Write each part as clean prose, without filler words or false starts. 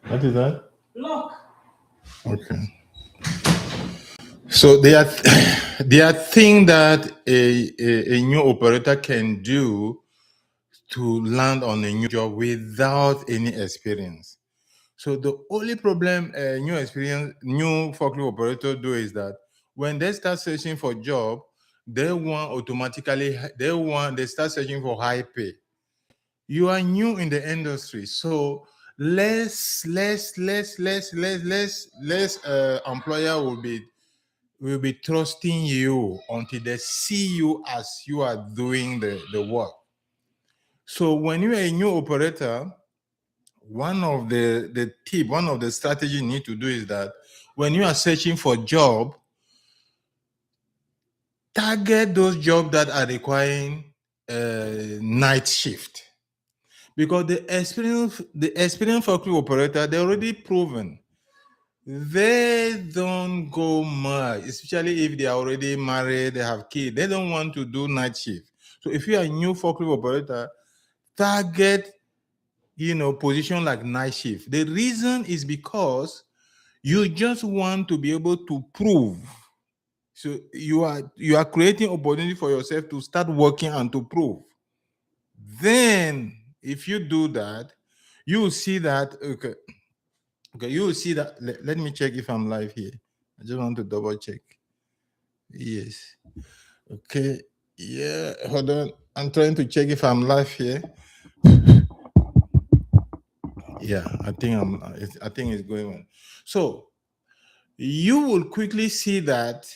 What is that? Lock. Okay. So there are things that a new operator can do to land on a new job without any experience. So the only problem a new forklift operator do is that when they start searching for job, they start searching for high pay. You are new in the industry, so less employer will be trusting you until they see you as you are doing the work. So when you are a new operator, one of the strategy you need to do is that when you are searching for job, target those jobs that are requiring night shift. Because the experienced forklift operator, they're already proven they don't go much, especially if they are already married, they have kids. They don't want to do night shift. So if you are a new forklift operator, target position like night shift. The reason is because you just want to be able to prove. So you are creating opportunity for yourself to start working and to prove. Then if you do that, you will see that you will see that. Let me check if I'm live here. I just want to double check. Yes. Okay. Yeah, hold on. I'm trying to check if I'm live here. Yeah, I think it's going on. So you will quickly see that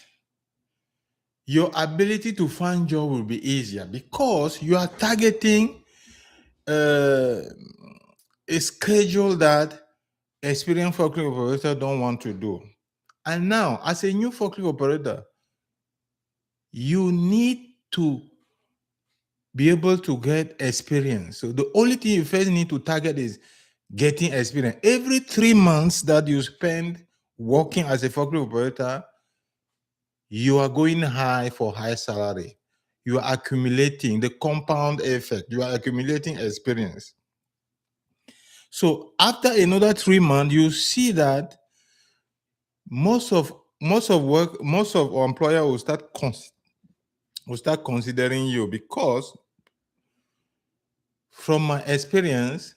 your ability to find job will be easier because you are targeting a schedule that experienced forklift operator don't want to do. And now, as a new forklift operator, you need to be able to get experience. So the only thing you first need to target is getting experience. Every 3 months that you spend working as a forklift operator, you are going high for high salary. You are accumulating the compound effect. You are accumulating experience. So after another 3 months, you see that most of our employer will start considering you, because from my experience,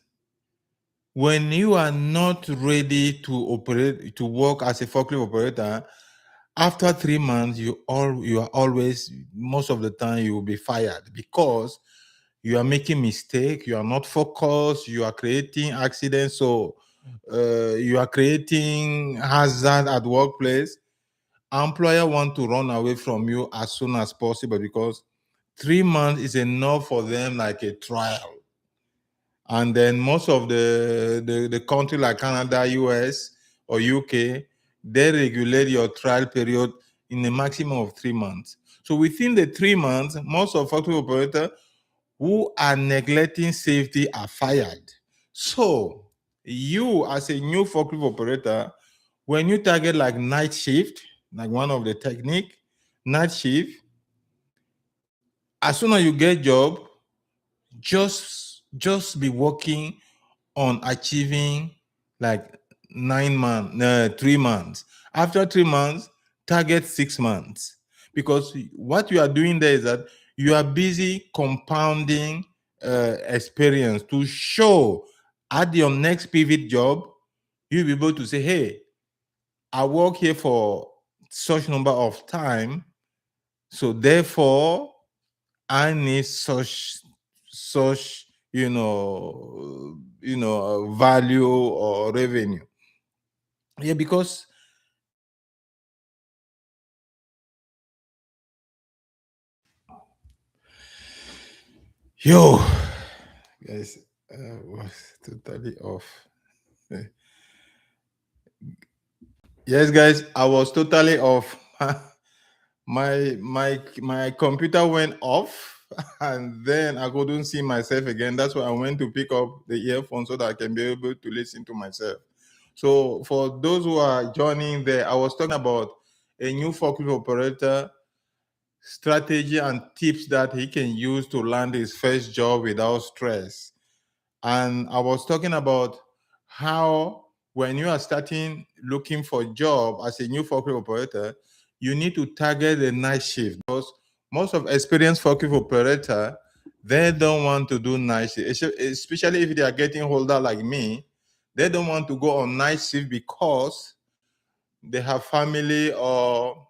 when you are not ready to work as a forklift operator, after 3 months, you are always, most of the time, you will be fired because you are making mistake, you are not focused, you are creating accidents, so you are creating hazard at workplace. Employer want to run away from you as soon as possible because 3 months is enough for them, like a trial. And then most of the country like Canada, US, or UK, they regulate your trial period in a maximum of 3 months. So within the 3 months, most of factory operators who are neglecting safety are fired. So you, as a new forklift operator, when you target like night shift, like one of the technique, night shift, as soon as you get job, just be working on achieving like 3 months. After 3 months, target 6 months. Because what you are doing there is that you are busy compounding experience to show at your next pivot job, you'll be able to say, hey, I work here for such number of time, so therefore I need such value or revenue. Yeah, because guys, was totally off. Yes, guys, I was totally off. My computer went off, and then I couldn't see myself again. That's why I went to pick up the earphone so that I can be able to listen to myself. So for those who are joining there, I was talking about a new forklift operator strategy and tips that he can use to land his first job without stress. And I was talking about how when you are starting looking for a job as a new forklift operator, you need to target the night shift, because most of experienced forklift operator, they don't want to do night shift, especially if they are getting older like me. They don't want to go on night shift because they have family, or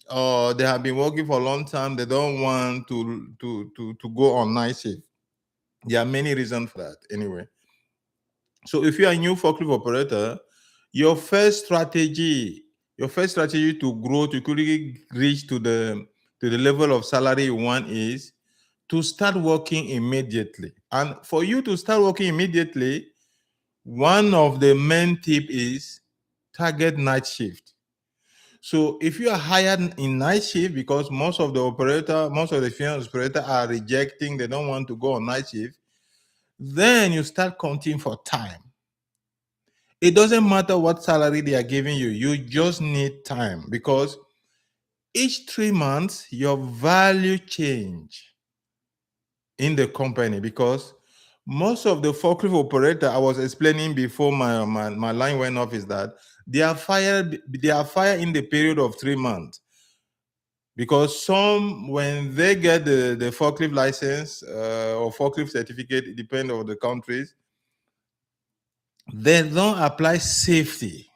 they have been working for a long time. They don't want to go on night shift. There are many reasons for that anyway. So if you are a new forklift operator, your first strategy, to grow, to quickly reach to the level of salary you want, is to start working immediately. And for you to start working immediately, one of the main tip is target night shift. So if you are hired in night shift, because most of the experienced operator are rejecting, they don't want to go on night shift, then you start counting for time. It doesn't matter what salary they are giving you, you just need time, because each 3 months your value change in the company. Because most of the forklift operator I was explaining before my line went off is that they are fired in the period of 3 months, because some, when they get the forklift license or forklift certificate, it depends on the countries, they don't apply safety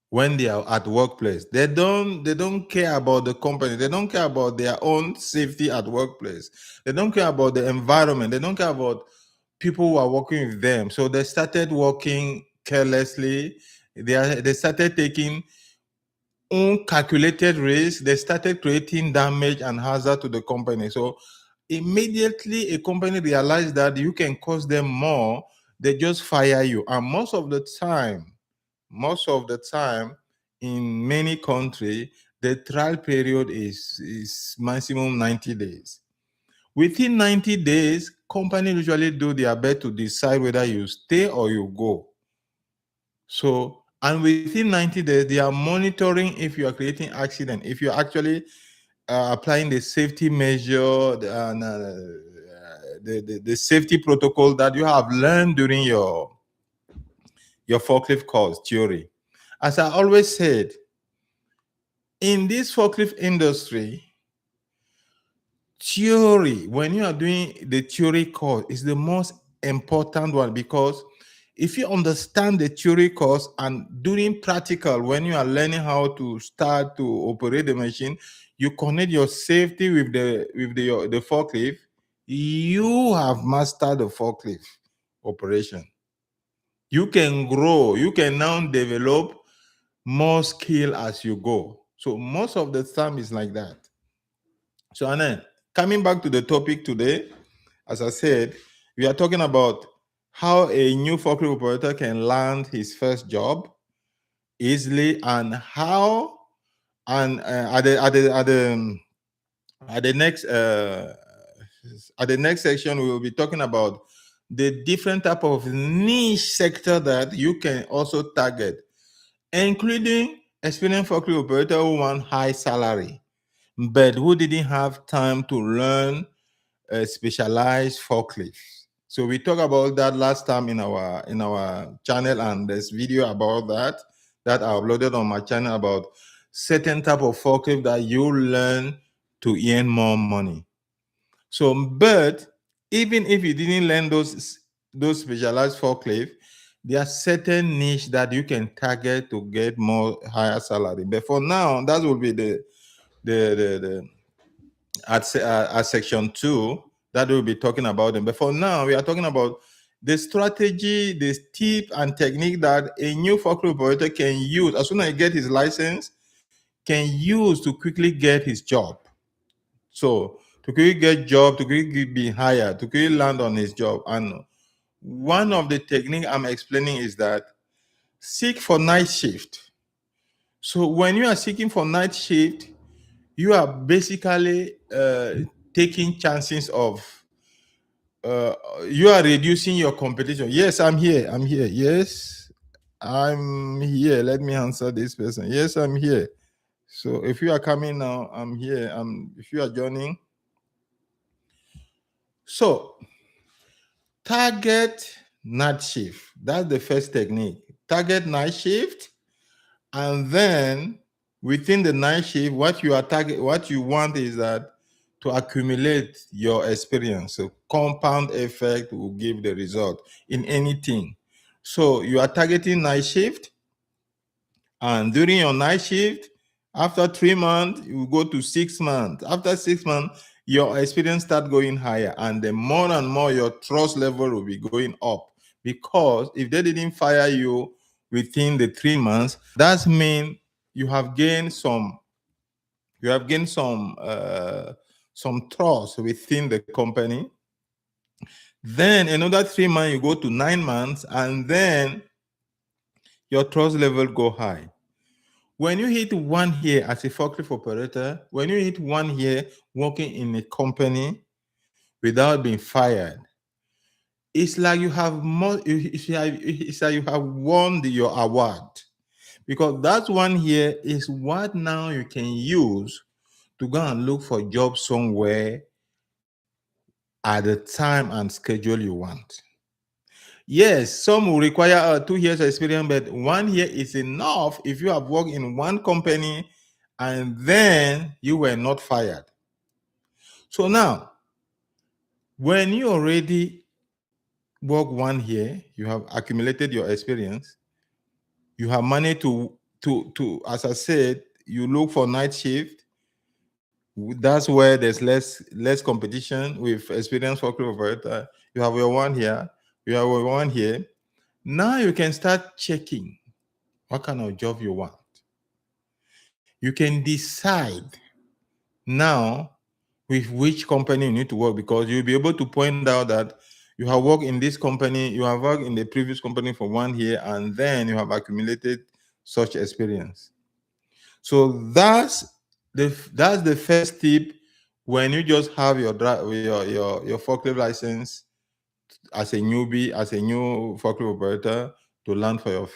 when they are at workplace. They don't care about the company. They don't care about their own safety at workplace. They don't care about the environment. They don't care about people who are working with them. So they started working carelessly. They started taking uncalculated risk. They started creating damage and hazard to the company. So immediately a company realized that you can cost them more, they just fire you. And most of the time in many countries, the trial period is maximum 90 days. Within 90 days, companies usually do their best to decide whether you stay or you go. So, and within 90 days, they are monitoring if you are creating accident, if you're actually applying the safety measure, the safety protocol that you have learned during your forklift course theory. As I always said, in this forklift industry, theory, when you are doing the theory course, is the most important one, because if you understand the theory course and doing practical, when you are learning how to start to operate the machine, you connect your safety with the forklift, you have mastered the forklift operation. You can grow, you can now develop more skill as you go. So most of the time is like that. So, and then coming back to the topic today, as I said, we are talking about how a new forklift operator can land his first job easily, and how, and at the next section we will be talking about the different type of niche sector that you can also target, including experienced forklift operator who want high salary but who didn't have time to learn a specialized forklift. So we talked about that last time in our channel, and there's video about that I uploaded on my channel about certain type of forklift that you learn to earn more money. So, but even if you didn't learn those specialized forklift, there are certain niche that you can target to get more higher salary. But for now, that will be the at section 2 that we'll be talking about them. But for now, we are talking about the strategy, the tip and technique that a new forklift operator can use as soon as he get his license, can use to quickly get his job. So to quickly get job, to quickly be hired, to quickly land on his job. And one of the technique I'm explaining is that seek for night shift. So when you are seeking for night shift, you are basically taking chances of you are reducing your competition. Yes, I'm here. Yes, I'm here. Let me answer this person. Yes, I'm here. So if you are coming now, I'm here. If you are joining. So target night shift. That's the first technique. Target night shift, and then within the night shift, what you want is that to accumulate your experience. So compound effect will give the result in anything. So you are targeting night shift, and during your night shift, after 3 months, you go to 6 months. After 6 months, your experience start going higher, and the more and more your trust level will be going up. Because if they didn't fire you within the 3 months, that means you have gained some some trust within the company. Then another 3 months, you go to 9 months, and then your trust level go high. When you hit 1 year as a forklift operator, when you hit 1 year working in a company without being fired, it's like you have more. It's like you have won your award, because that 1 year is what now you can use to go and look for a job somewhere at the time and schedule you want. Yes, some will require 2 years experience, but 1 year is enough if you have worked in one company and then you were not fired. So now, when you already work 1 year, you have accumulated your experience, you have managed to as I said, you look for night shift. That's where there's less competition with experienced forklift operator. You have your 1 year, you have your 1 year. Now you can start checking what kind of job you want. You can decide now with which company you need to work, because you'll be able to point out that you have worked in this company, you have worked in the previous company for 1 year, and then you have accumulated such experience. So that's the first tip when you just have your forklift license as a newbie, as a new forklift operator, to learn for your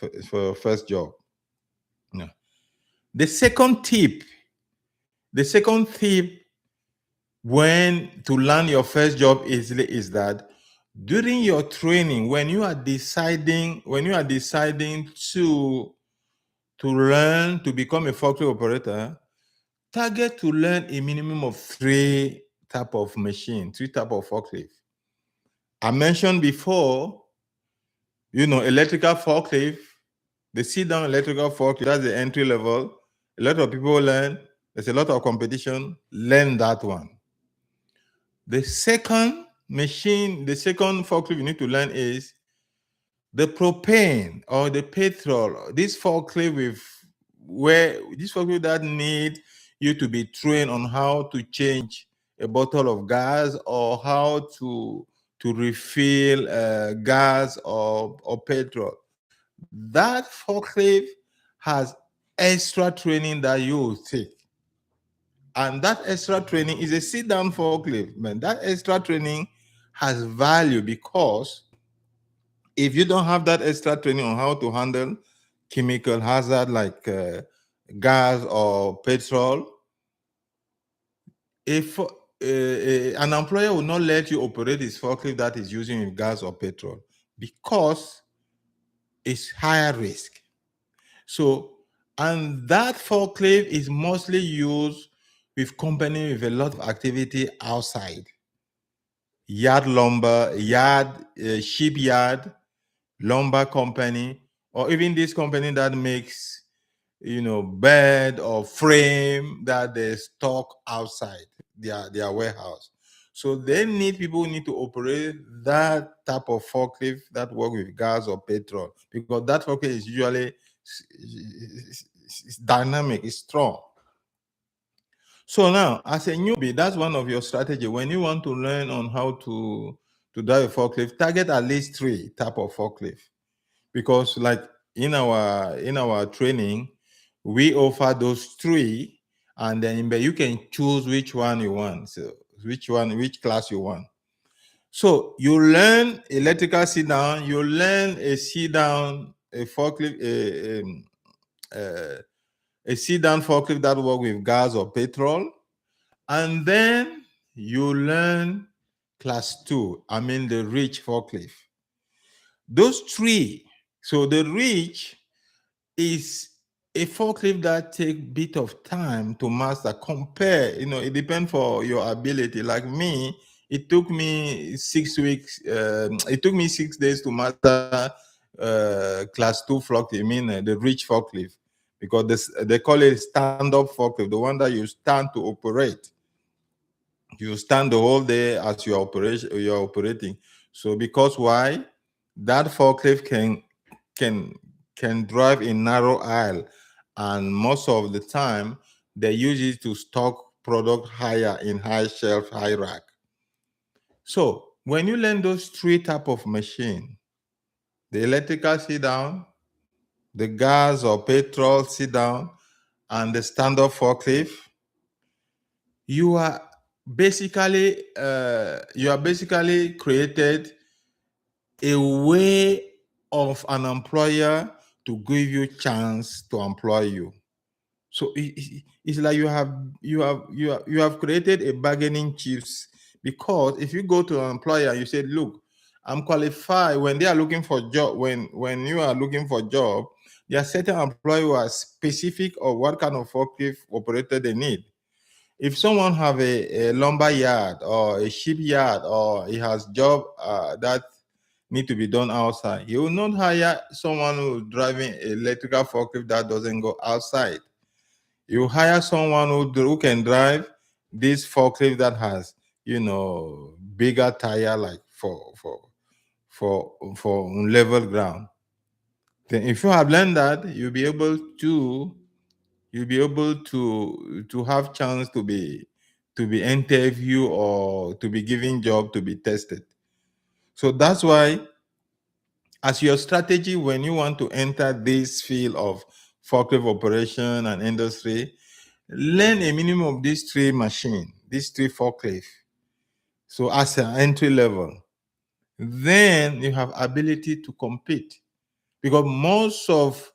first job. Yeah. The second tip when to learn your first job easily is that during your training, when you are deciding to learn to become a forklift operator, target to learn a minimum of three type of forklift. I mentioned before, electrical forklift, the sit-down electrical forklift, that's the entry level. A lot of people learn. There's a lot of competition. Learn that one. The second forklift you need to learn is the propane or the petrol. This forklift that need you to be trained on how to change a bottle of gas, or how to refill gas or petrol. That forklift has extra training that you will take. And that extra training is a sit-down forklift, man. That extra training has value, because if you don't have that extra training on how to handle chemical hazard like gas or petrol, if an employer will not let you operate his forklift that is using gas or petrol, because it's higher risk. So, and that forklift is mostly used with companies with a lot of activity outside. Shipyard, lumber company, or even this company that makes, bed or frame that they stock outside their warehouse. So they need people who need to operate that type of forklift that work with gas or petrol, because that forklift is usually it's dynamic, it's strong. So now, as a newbie, that's one of your strategy. When you want to learn on how to drive a forklift, target at least 3 type of forklift, because like in our training, we offer those 3, and then you can choose which one you want. So which class you want. So you learn electrical sit down, you learn a sit down, a forklift, a sit down forklift that work with gas or petrol. And then you learn class 2, the rich forklift. Those three. So the reach is a forklift that take bit of time to master. Compare, it depends for your ability. Like me, it took me 6 weeks. It took me 6 days to master class 2 forklift. I mean the reach forklift, because they call it stand-up forklift, the one that you stand to operate. You stand the whole day as you're operating. So because why? That forklift can can drive in narrow aisle, and most of the time they use it to stock product higher in high shelf, high rack. So when you learn those three type of machine, the electrical sit down, the gas or petrol sit down, and the standard forklift, you are basically created a way of an employer to give you chance to employ you. So it's like you have created a bargaining chips, because if you go to an employer, you say, look, I'm qualified. When they are looking for job, when you are looking for job, there are certain employees who are specific of what kind of forklift operator they need. If someone have a lumber yard or a shipyard, or he has job that need to be done outside, he will not hire someone who driving electrical forklift that doesn't go outside. You hire someone who can drive this forklift that has bigger tire, like for level ground. Then if you have learned that, you'll be able to have chance to be interviewed, or to be given job, to be tested. So that's why, as your strategy when you want to enter this field of forklift operation and industry, learn a minimum of these three forklift. So as an entry level, then you have ability to compete, because most of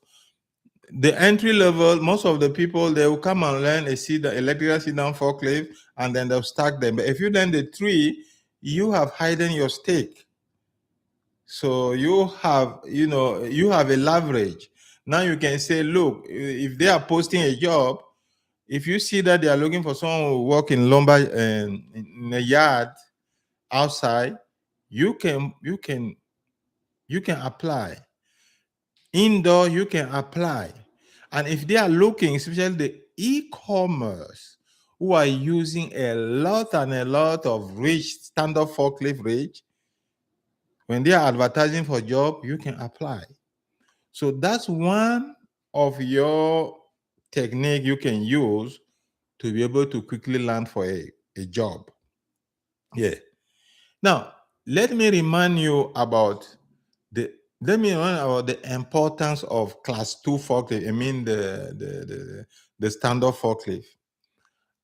the people, they will come and learn the electrical sit down forklift, and then they'll stack them. But if you learn the three, you have hidden your stake. So you have a leverage. Now you can say, look, if they are posting a job, if you see that they are looking for someone who work in lumber in a yard outside, you can apply. Indoor, you can apply. And if they are looking, especially the e-commerce, who are using a lot of rich standard forklift rich, when they are advertising for job, you can apply. So that's one of your technique you can use to be able to quickly land for a job. Yeah. Now, let me remind you about the importance of class 2 forklift. I mean the standard forklift.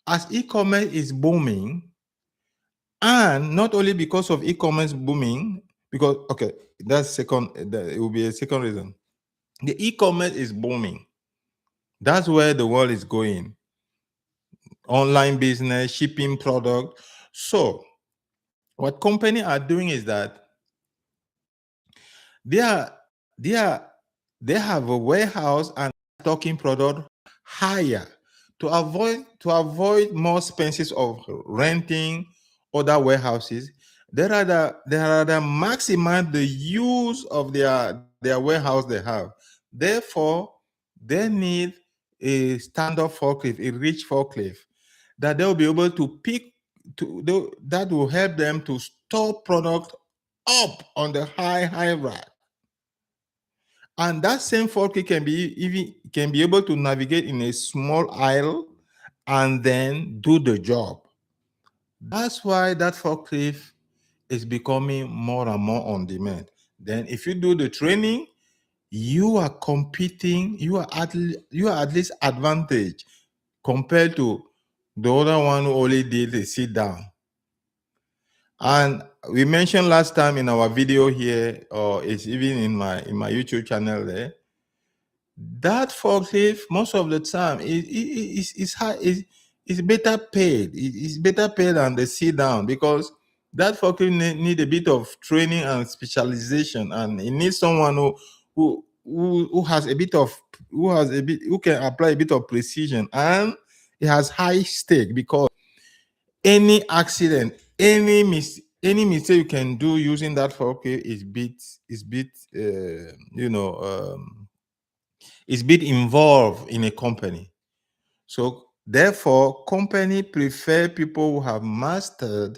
As e-commerce is booming, and not only because of e-commerce booming, because it will be a second reason. The e-commerce is booming. That's where the world is going. Online business, shipping product. So what companies are doing is that they are they are they have a warehouse and stocking product higher to avoid more expenses of renting other warehouses. They rather maximize the use of their warehouse they have. Therefore, they need a standard forklift, a rich forklift, that they'll be able to pick that will help them to store product up on the high rack. And that same forklift can be able to navigate in a small aisle and then do the job. That's why that forklift is becoming more and more on demand. Then if you do the training, you are competing, you are at least advantage compared to the other one who only did a sit down. And we mentioned last time in our video here, or it's even in my YouTube channel there, that forklift most of the time is better paid. It's better paid than the sit down, because That forklift need a bit of training and specialization, and it needs someone who has a bit of who can apply a bit of precision, and it has high stake because any accident, any mistake you can do using that forklift is bit is bit involved in a company. So therefore, company prefer people who have mastered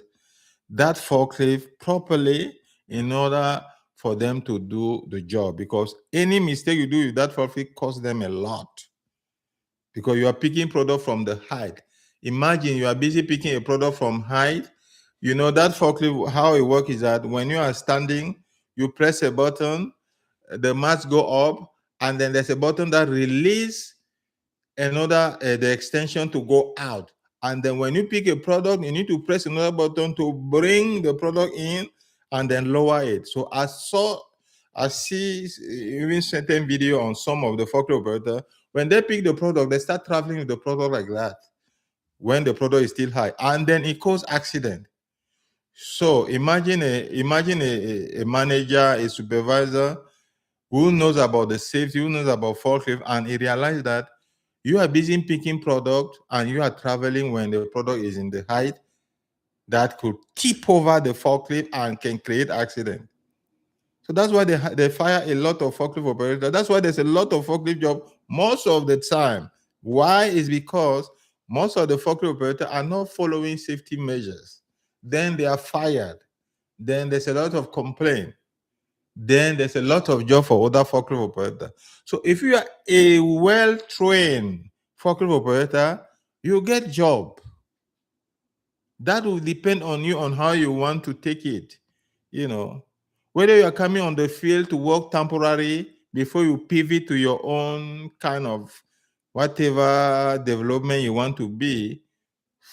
that forklift properly in order for them to do the job, because any mistake you do with that forklift costs them a lot, because you are picking product from the height. Imagine you are busy picking a product from height. That forklift, how it works is that when you are standing, you press a button, the mats go up, and then there's a button that release another the extension to go out. And then when you pick a product, you need to press another button to bring the product in and then lower it. So I see even certain video on some of the forklift operator, when they pick the product, they start traveling with the product like that when the product is still high, and then it causes accident. So imagine a manager, a supervisor who knows about the safety, who knows about forklift, and he realized that you are busy picking product and you are traveling when the product is in the height that could tip over the forklift and can create accident. So that's why they fire a lot of forklift operators. That's why there's a lot of forklift job most of the time. Why? Is because most of the forklift operators are not following safety measures. Then they are fired. Then there's a lot of complaint. Then there's a lot of job for other forklift operator. So if you are a well-trained forklift operator, you get job. That will depend on you on how you want to take it. Whether you are coming on the field to work temporary before you pivot to your own kind of whatever development you want to be,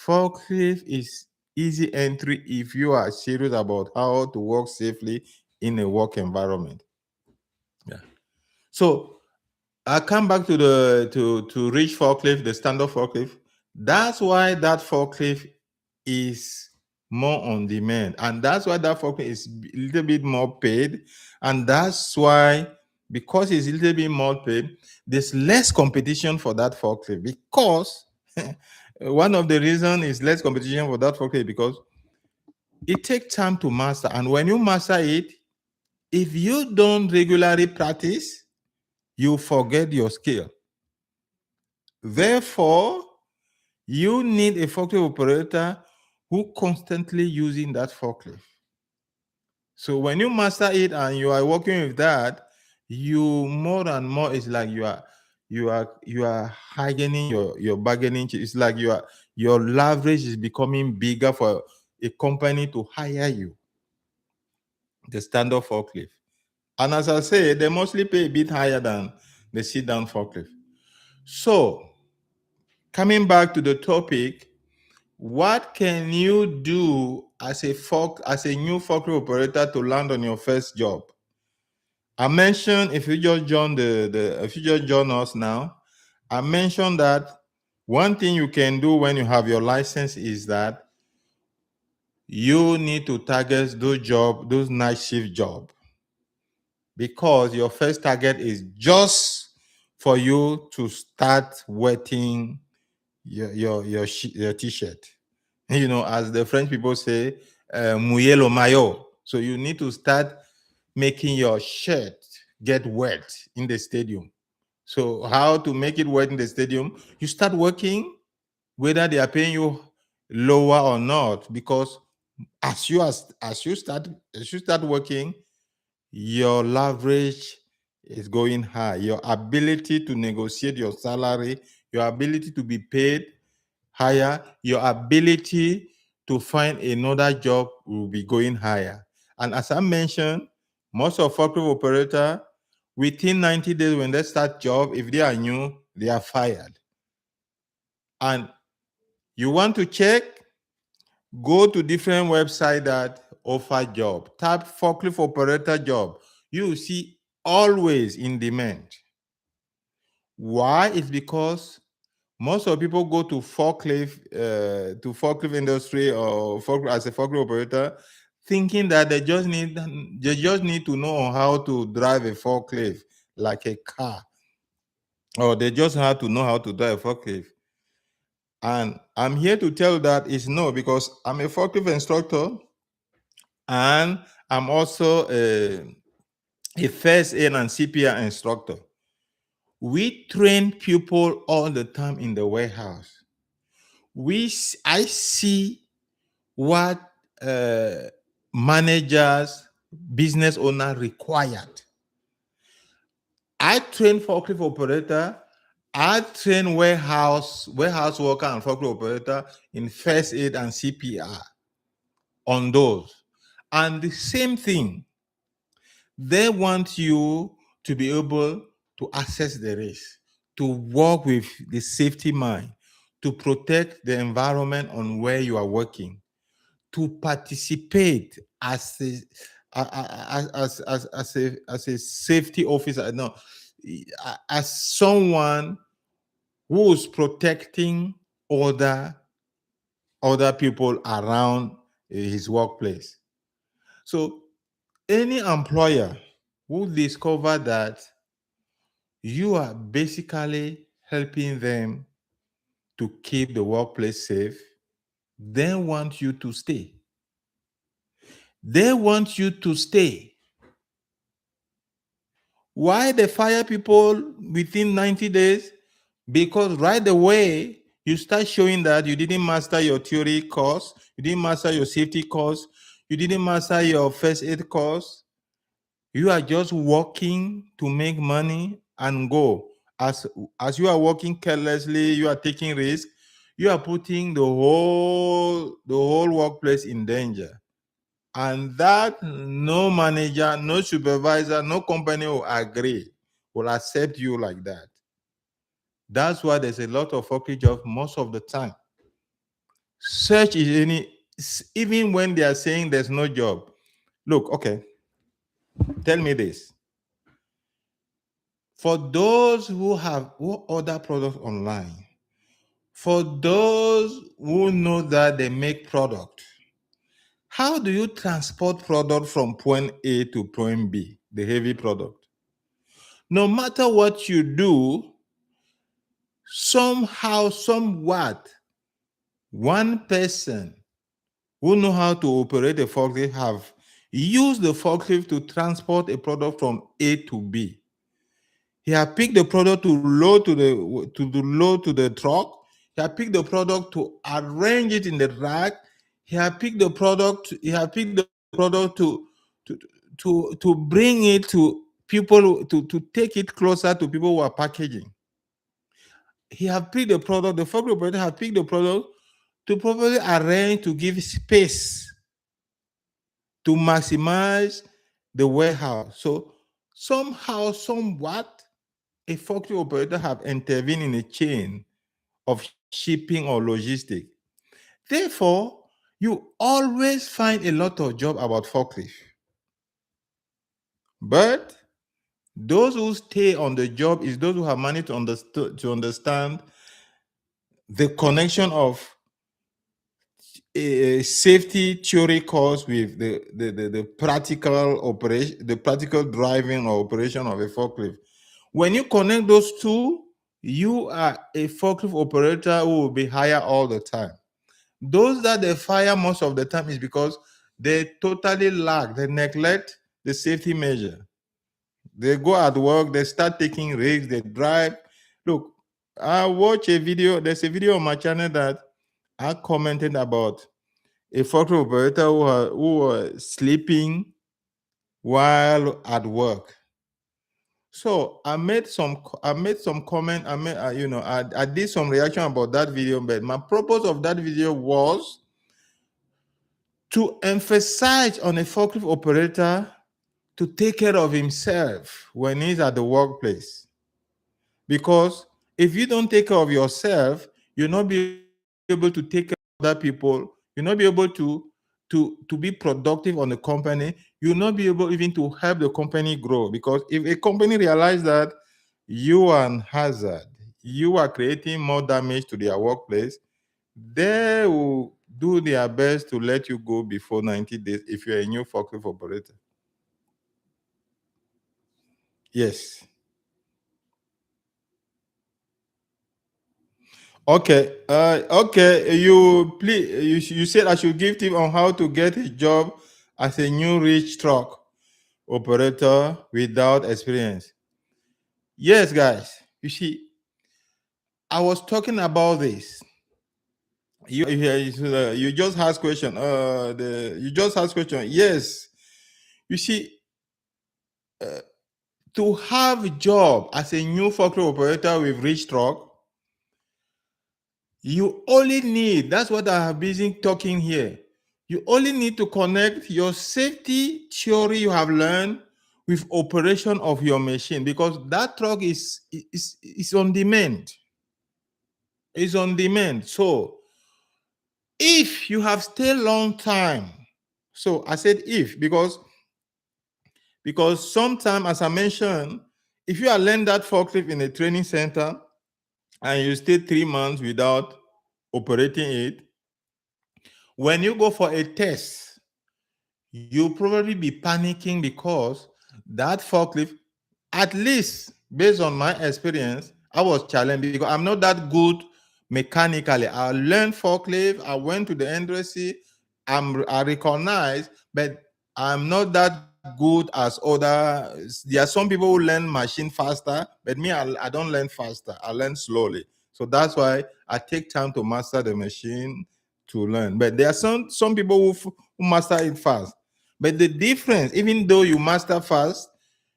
forklift is easy entry if you are serious about how to work safely in a work environment. Yeah. So I come back to the to reach forklift, the standard forklift. That's why that forklift is more on demand, and that's why that forklift is a little bit more paid, and that's why, because it's a little bit more paid, there's less competition for that forklift, because one of the reasons is less competition for that forklift because it takes time to master, and when you master it, if you don't regularly practice, you forget your skill. Therefore, you need a forklift operator who constantly using that forklift. So when you master it and you are working with that, you more and more, it's like you are heightening your bargaining. It's like your leverage is becoming bigger for a company to hire you. The standard forklift. And as I say, they mostly pay a bit higher than the sit-down forklift. So coming back to the topic, what can you do as a new forklift operator to land on your first job? I mentioned, if you just join us now, I mentioned that one thing you can do when you have your license is that you need to target those night shift job, because your first target is just for you to start wetting your t-shirt. As the French people say, mouiller le maillot. So you need to start making your shirt get wet in the stadium. So how to make it wet in the stadium? You start working, whether they are paying you lower or not, because as you start working, your leverage is going high. Your ability to negotiate your salary, your ability to be paid higher, your ability to find another job will be going higher. And as I mentioned, most of forklift operator, within 90 days when they start job, if they are new, they are fired. And you want to check, go to different websites that offer job. Type forklift operator job. You see always in demand. Why? It's because Most of people go to forklift industry or as a forklift operator, thinking that they just need to know how to drive a forklift like a car, or they just have to know how to drive a forklift. And I'm here to tell you that it's no, because I'm a forklift instructor, and I'm also a first aid and CPR instructor. We train people all the time in the warehouse. I see what uh, managers, business owner required. I train forklift operator. I train warehouse worker and forklift operator in first aid and CPR on those. And the same thing, they want you to be able to assess the risk, to work with the safety mind, to protect the environment on where you are working, to participate as a safety officer, no, as someone who is protecting other people around his workplace. So any employer who discover that you are basically helping them to keep the workplace safe, they want you to stay. They want you to stay. Why they fire people within 90 days? Because right away, you start showing that you didn't master your theory course, you didn't master your safety course, you didn't master your first aid course. You are just working to make money and go. As you are working carelessly, you are taking risk, you are putting the whole workplace in danger. And that no manager, no supervisor, no company will agree, will accept you like that. That's why there's a lot of forklift jobs most of the time. Search is even when they are saying there's no job. Look, okay, tell me this. For those who order products online, for those who know that they make product, how do you transport product from point A to point B, the heavy product? No matter what you do, somehow, somewhat, one person who know how to operate a forklift have used the forklift to transport a product from A to B. He had picked the product to load to the truck. He had picked the product to arrange it in the rack. He had picked the product. He had picked the product to bring it to people, to take it closer to people who are packaging. He had picked the product. The forklift operator had picked the product to properly arrange, to give space, to maximize the warehouse. So somehow, somewhat, a forklift operator have intervened in a chain of shipping or logistics. Therefore, you always find a lot of job about forklift. But those who stay on the job is those who have managed to understand the connection of a safety theory course with the practical operation, the practical driving or operation of a forklift. When you connect those two, you are a forklift operator who will be hired all the time. Those that they fire most of the time is because they totally lack, they neglect the safety measure. They go at work, they start taking risks, they drive. Look, I watch a video, there's a video on my channel that I commented about a forklift operator who was sleeping while at work. So I made some comment. I did some reaction about that video, but my purpose of that video was to emphasize on a forklift operator to take care of himself when he's at the workplace. Because if you don't take care of yourself, you'll not be able to take care of other people. You'll not be able to be productive on the company. You'll not be able even to help the company grow. Because if a company realizes that you are a hazard, you are creating more damage to their workplace, they will do their best to let you go before 90 days if you're a new forklift operator. Yes. Okay. Okay. You said I should give tip on how to get a job as a new reach truck operator without experience. Yes, guys. You see, I was talking about this. You just asked question. You just asked question. Yes. You see, to have a job as a new forklift operator with reach truck, you only need, that's what I have been talking here. You only need to connect your safety theory you have learned with operation of your machine, because that truck is on demand. It's on demand. So if you have stayed long time, so I said if, because sometimes, as I mentioned, if you are learned that forklift in a training center and you stay 3 months without operating it, when you go for a test, you'll probably be panicking because that forklift, at least based on my experience, I was challenged because I'm not that good mechanically. I learned forklift, I went to the NDRC, I recognize, but I'm not that good as other. There are some people who learn machine faster, but me, I don't learn faster. I learn slowly. So that's why I take time to master the machine to learn. But there are some people who master it fast. But the difference, even though you master fast,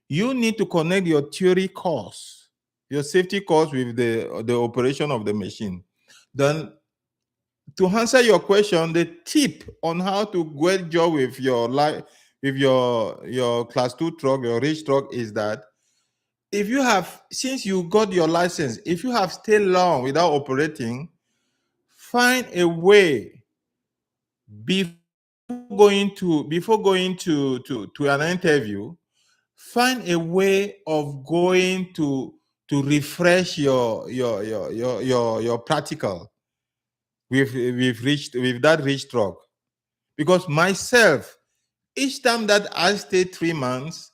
you need to connect your theory course, your safety course with the operation of the machine. Then, to answer your question, the tip on how to get job with your class 2 truck, your reach truck, is that if you have, since you got your license, if you have stayed long without operating, find a way before going to an interview, find a way of going to refresh your practical with that reach truck. Because myself, each time that I stay 3 months,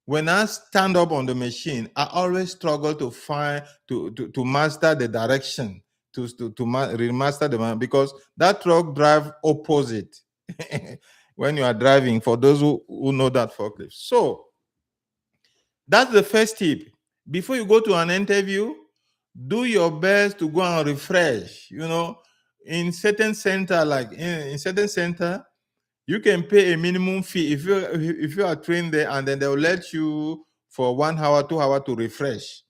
when I stand up on the machine, I always struggle to find to master the direction, remaster the man, because that truck drive opposite when you are driving, for those who know that forklift. So that's the first tip. Before you go to an interview, do your best to go and refresh. In certain center, like in certain center, you can pay a minimum fee if you are trained there, and then they'll let you for 1 hour, 2 hour to refresh.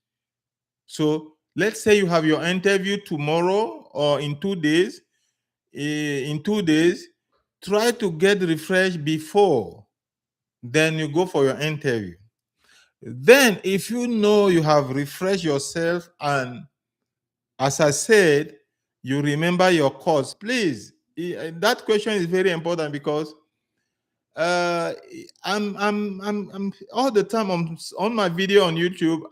So let's say you have your interview tomorrow or in 2 days. In 2 days, try to get refreshed before. Then you go for your interview. Then, if you know you have refreshed yourself, and as I said, you remember your course, please. That question is very important, because I'm all the time on my video on YouTube.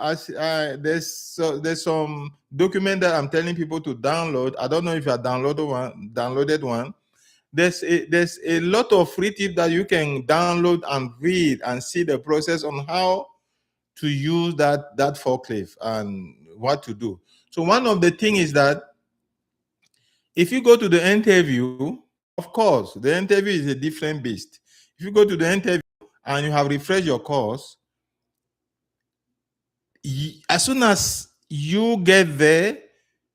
There's some document that I'm telling people to download. I don't know if you have downloaded one. There's a lot of free tips that you can download and read and see the process on how to use that forklift and what to do. So one of the things is that if you go to the interview, of course, the interview is a different beast. If you go to the interview and you have refreshed your course, as soon as you get there,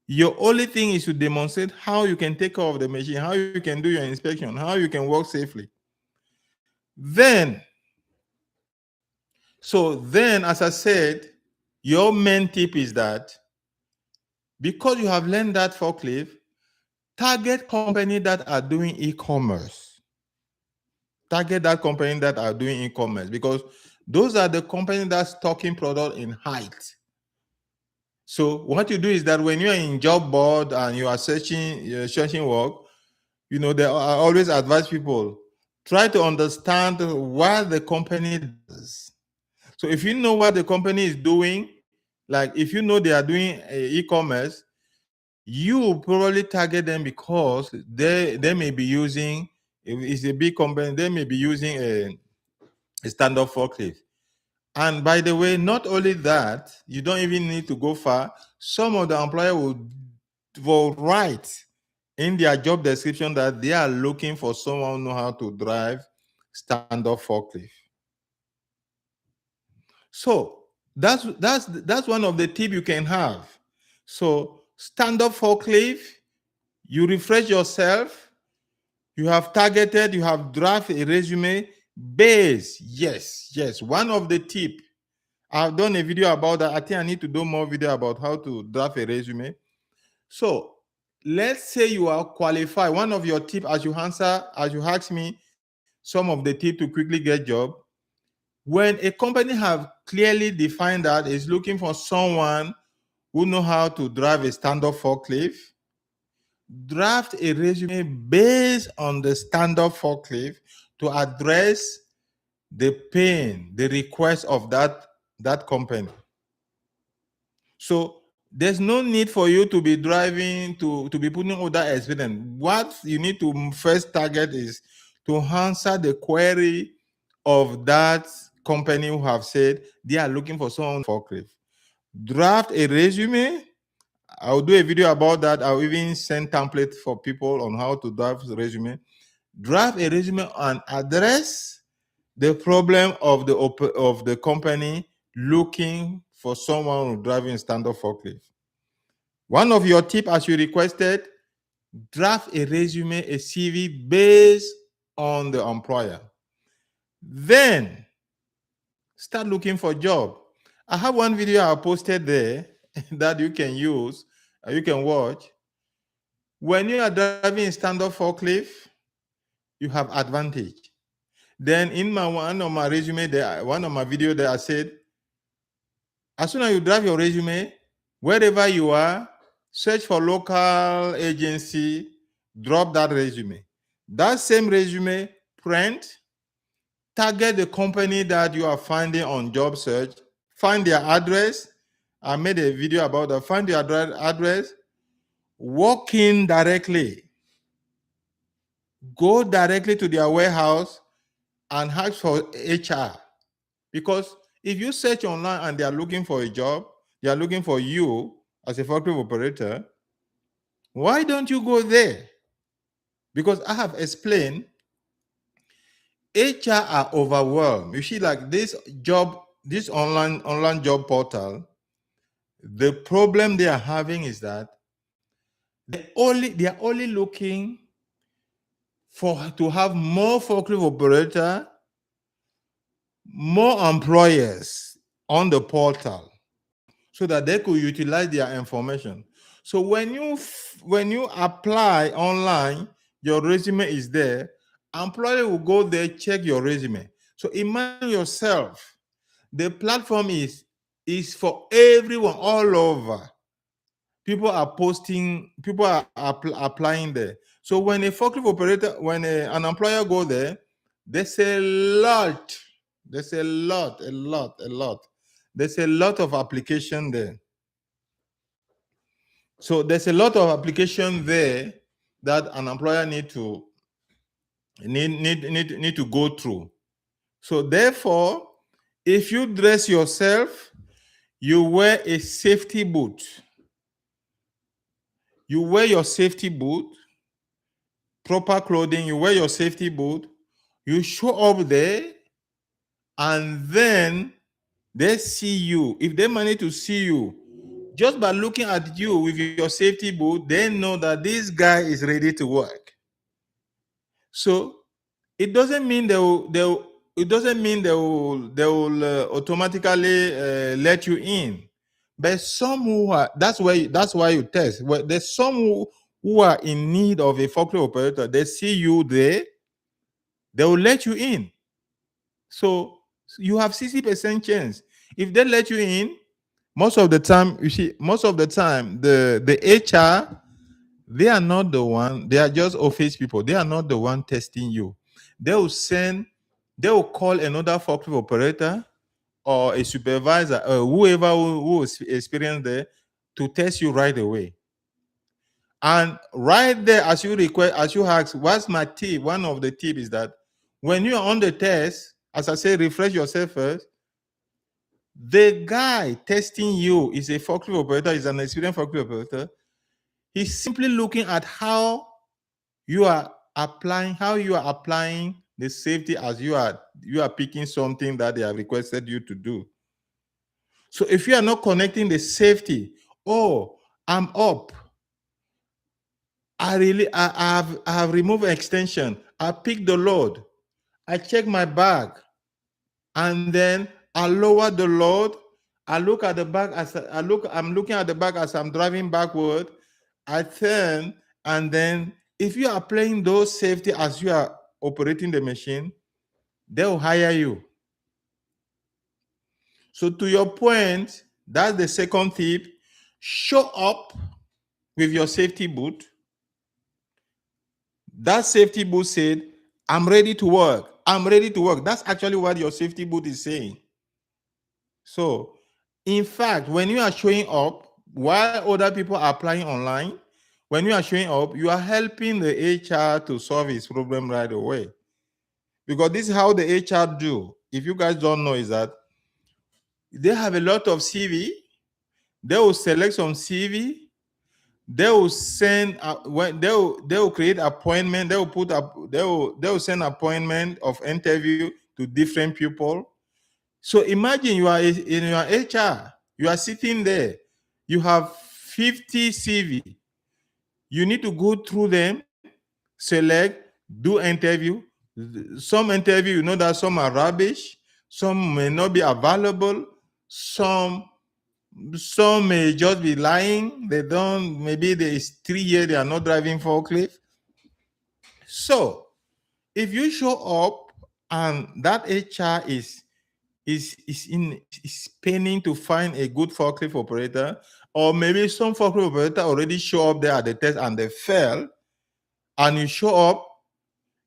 your only thing is to demonstrate how you can take care of the machine, how you can do your inspection, how you can work safely. Then, as I said, your main tip is that because you have learned that forklift, target company that are doing e-commerce. Target that company that are doing e-commerce, because those are the companies that's stocking product in height. So what you do is that when you're in job board and you are searching work, they always advise people, try to understand what the company does. So if you know what the company is doing, Like if you know they are doing e-commerce, you probably target them because they may be using, if it's a big company, they may be using a stand-up forklift. And by the way, not only that, you don't even need to go far. Some of the employer will write in their job description that they are looking for someone who know how to drive stand-up forklift. So that's one of the tip you can have. So stand-up forklift, you refresh yourself, you have targeted, you have drafted a resume base. Yes. One of the tip. I've done a video about that. I think I need to do more video about how to draft a resume. So let's say you are qualified. One of your tips, as you ask me some of the tips to quickly get job. When a company have clearly defined that is looking for someone who know how to drive a stand-up forklift, draft a resume based on the stand-up forklift to address the pain, the request of that company. So there's no need for you to be driving to be putting all that experience. What you need to first target is to answer the query of that company who have said they are looking for someone forklift. Draft a resume. I'll do a video about that. I'll even send templates for people on how to draft a resume. Draft a resume and address the problem of the company looking for someone driving stand-up forklift. One of your tips, as you requested, draft a resume, a CV based on the employer. Then start looking for a job. I have one video I posted there that you can use, you can watch. When you are driving a stand-up forklift, you have advantage. Then in one of my resume there, one of my video there, I said, as soon as you drive your resume, wherever you are, search for local agency, drop that resume. That same resume, print, target the company that you are finding on job search, find their address. I made a video about that. Find their address, walk in directly, go directly to their warehouse and ask for HR. Because if you search online and they are looking for a job, they are looking for you as a forklift operator, why don't you go there? Because I have explained, HR are overwhelmed. You see, like this online job portal, the problem they are having is that they are only looking to have more forklift operator, more employers on the portal, so that they could utilize their information. So when you apply online, your resume is there. Employer will go there, check your resume. So imagine yourself, the platform is for everyone all over. People are posting, people are applying there. So when a forklift operator, when an employer go there, there's a lot, there's a lot. There's a lot of application there. So there's a lot of application there that an employer need to go through. So therefore, if you dress yourself, you wear a safety boot. You wear your safety boot, proper clothing, you wear your safety boot, you show up there, and then they see you. If they manage to see you, just by looking at you with your safety boot, they know that this guy is ready to work. So it doesn't mean they will automatically let you in. But some who are, that's why you test. Well, there's some who are in need of a forklift operator. They see you there, they will let you in. So you have 60% chance. If they let you in, most of the time, the HR, they are not the one, they are just office people. They are not the one testing you. They will call another forklift operator or a supervisor or whoever who is experienced there to test you right away. And right there, as you request, as you ask, what's my tip? One of the tips is that when you are on the test, as I say, refresh yourself first. The guy testing you is a forklift operator, is an experienced forklift operator. He's simply looking at how you are applying the safety as you are picking something that they have requested you to do. So if you are not connecting the safety, oh, I'm up. I have removed an extension. I pick the load. I check my bag, and then I lower the load. I look at the bag I'm looking at the bag as I'm driving backward. I turn, and then if you are playing those safety as you are operating the machine, they'll hire you. So to your point, that's the second tip. Show up with your safety boot. That safety boot said, I'm ready to work. I'm ready to work. That's actually what your safety boot is saying. So, in fact, when you are showing up, while other people are applying online, when you are showing up, you are helping the HR to solve his problem right away. Because this is how the HR do. If you guys don't know, is that they have a lot of CV. They will select some CV. They will send when they will create appointment. They will put up. They will send appointment of interview to different people. So imagine you are in your HR. You are sitting there. You have 50 CV. You need to go through them, select, do interview. Some interview, you know that some are rubbish. Some may not be available. Some may just be lying. They don't, maybe there is 3 years they are not driving forklift. So if you show up and that HR is paying to find a good forklift operator, or maybe some forklift operator already show up there at the test and they fail, and you show up,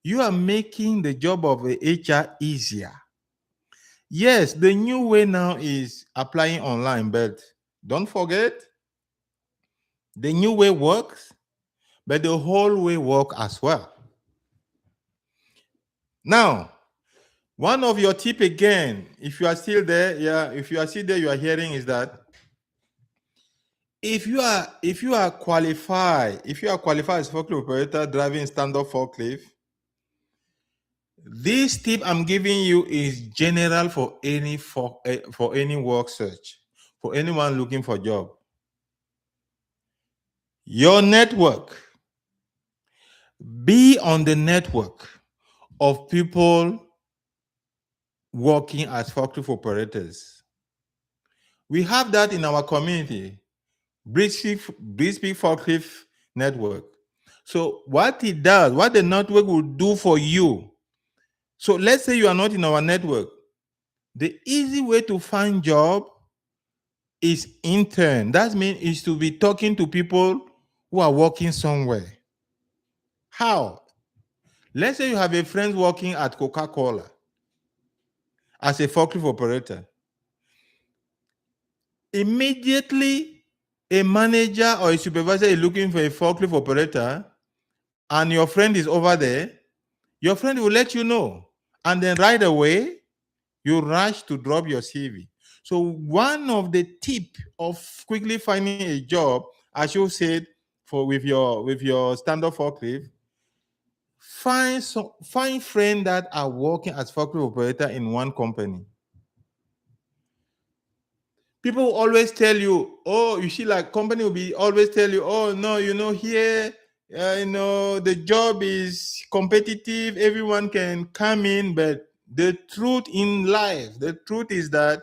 you are making the job of a HR easier. Yes, the new way now is applying online, but don't forget, the new way works, but the whole way work as well. Now, one of your tip again, if you are still there, if you are still there, you are hearing is that if you are qualified as forklift operator driving standard forklift, this tip I'm giving you is general for any work search, for anyone looking for a job. Your network, be on the network of people working as forklift operators. We have that in our community, Brisbane Forklift Network. So what it does, what the network will do for you. So let's say you are not in our network. The easy way to find job is intern. That means is to be talking to people who are working somewhere. How? Let's say you have a friend working at Coca-Cola as a forklift operator. Immediately, a manager or a supervisor is looking for a forklift operator, and your friend is over there, your friend will let you know. And then right away, you rush to drop your CV. So one of the tips of quickly finding a job, as you said, with your standard forklift, find friends that are working as forklift operator in one company. People will always tell you, oh, you see, like company will be always tell you, oh no, here, the job is competitive, everyone can come in, but the truth in life, the truth is that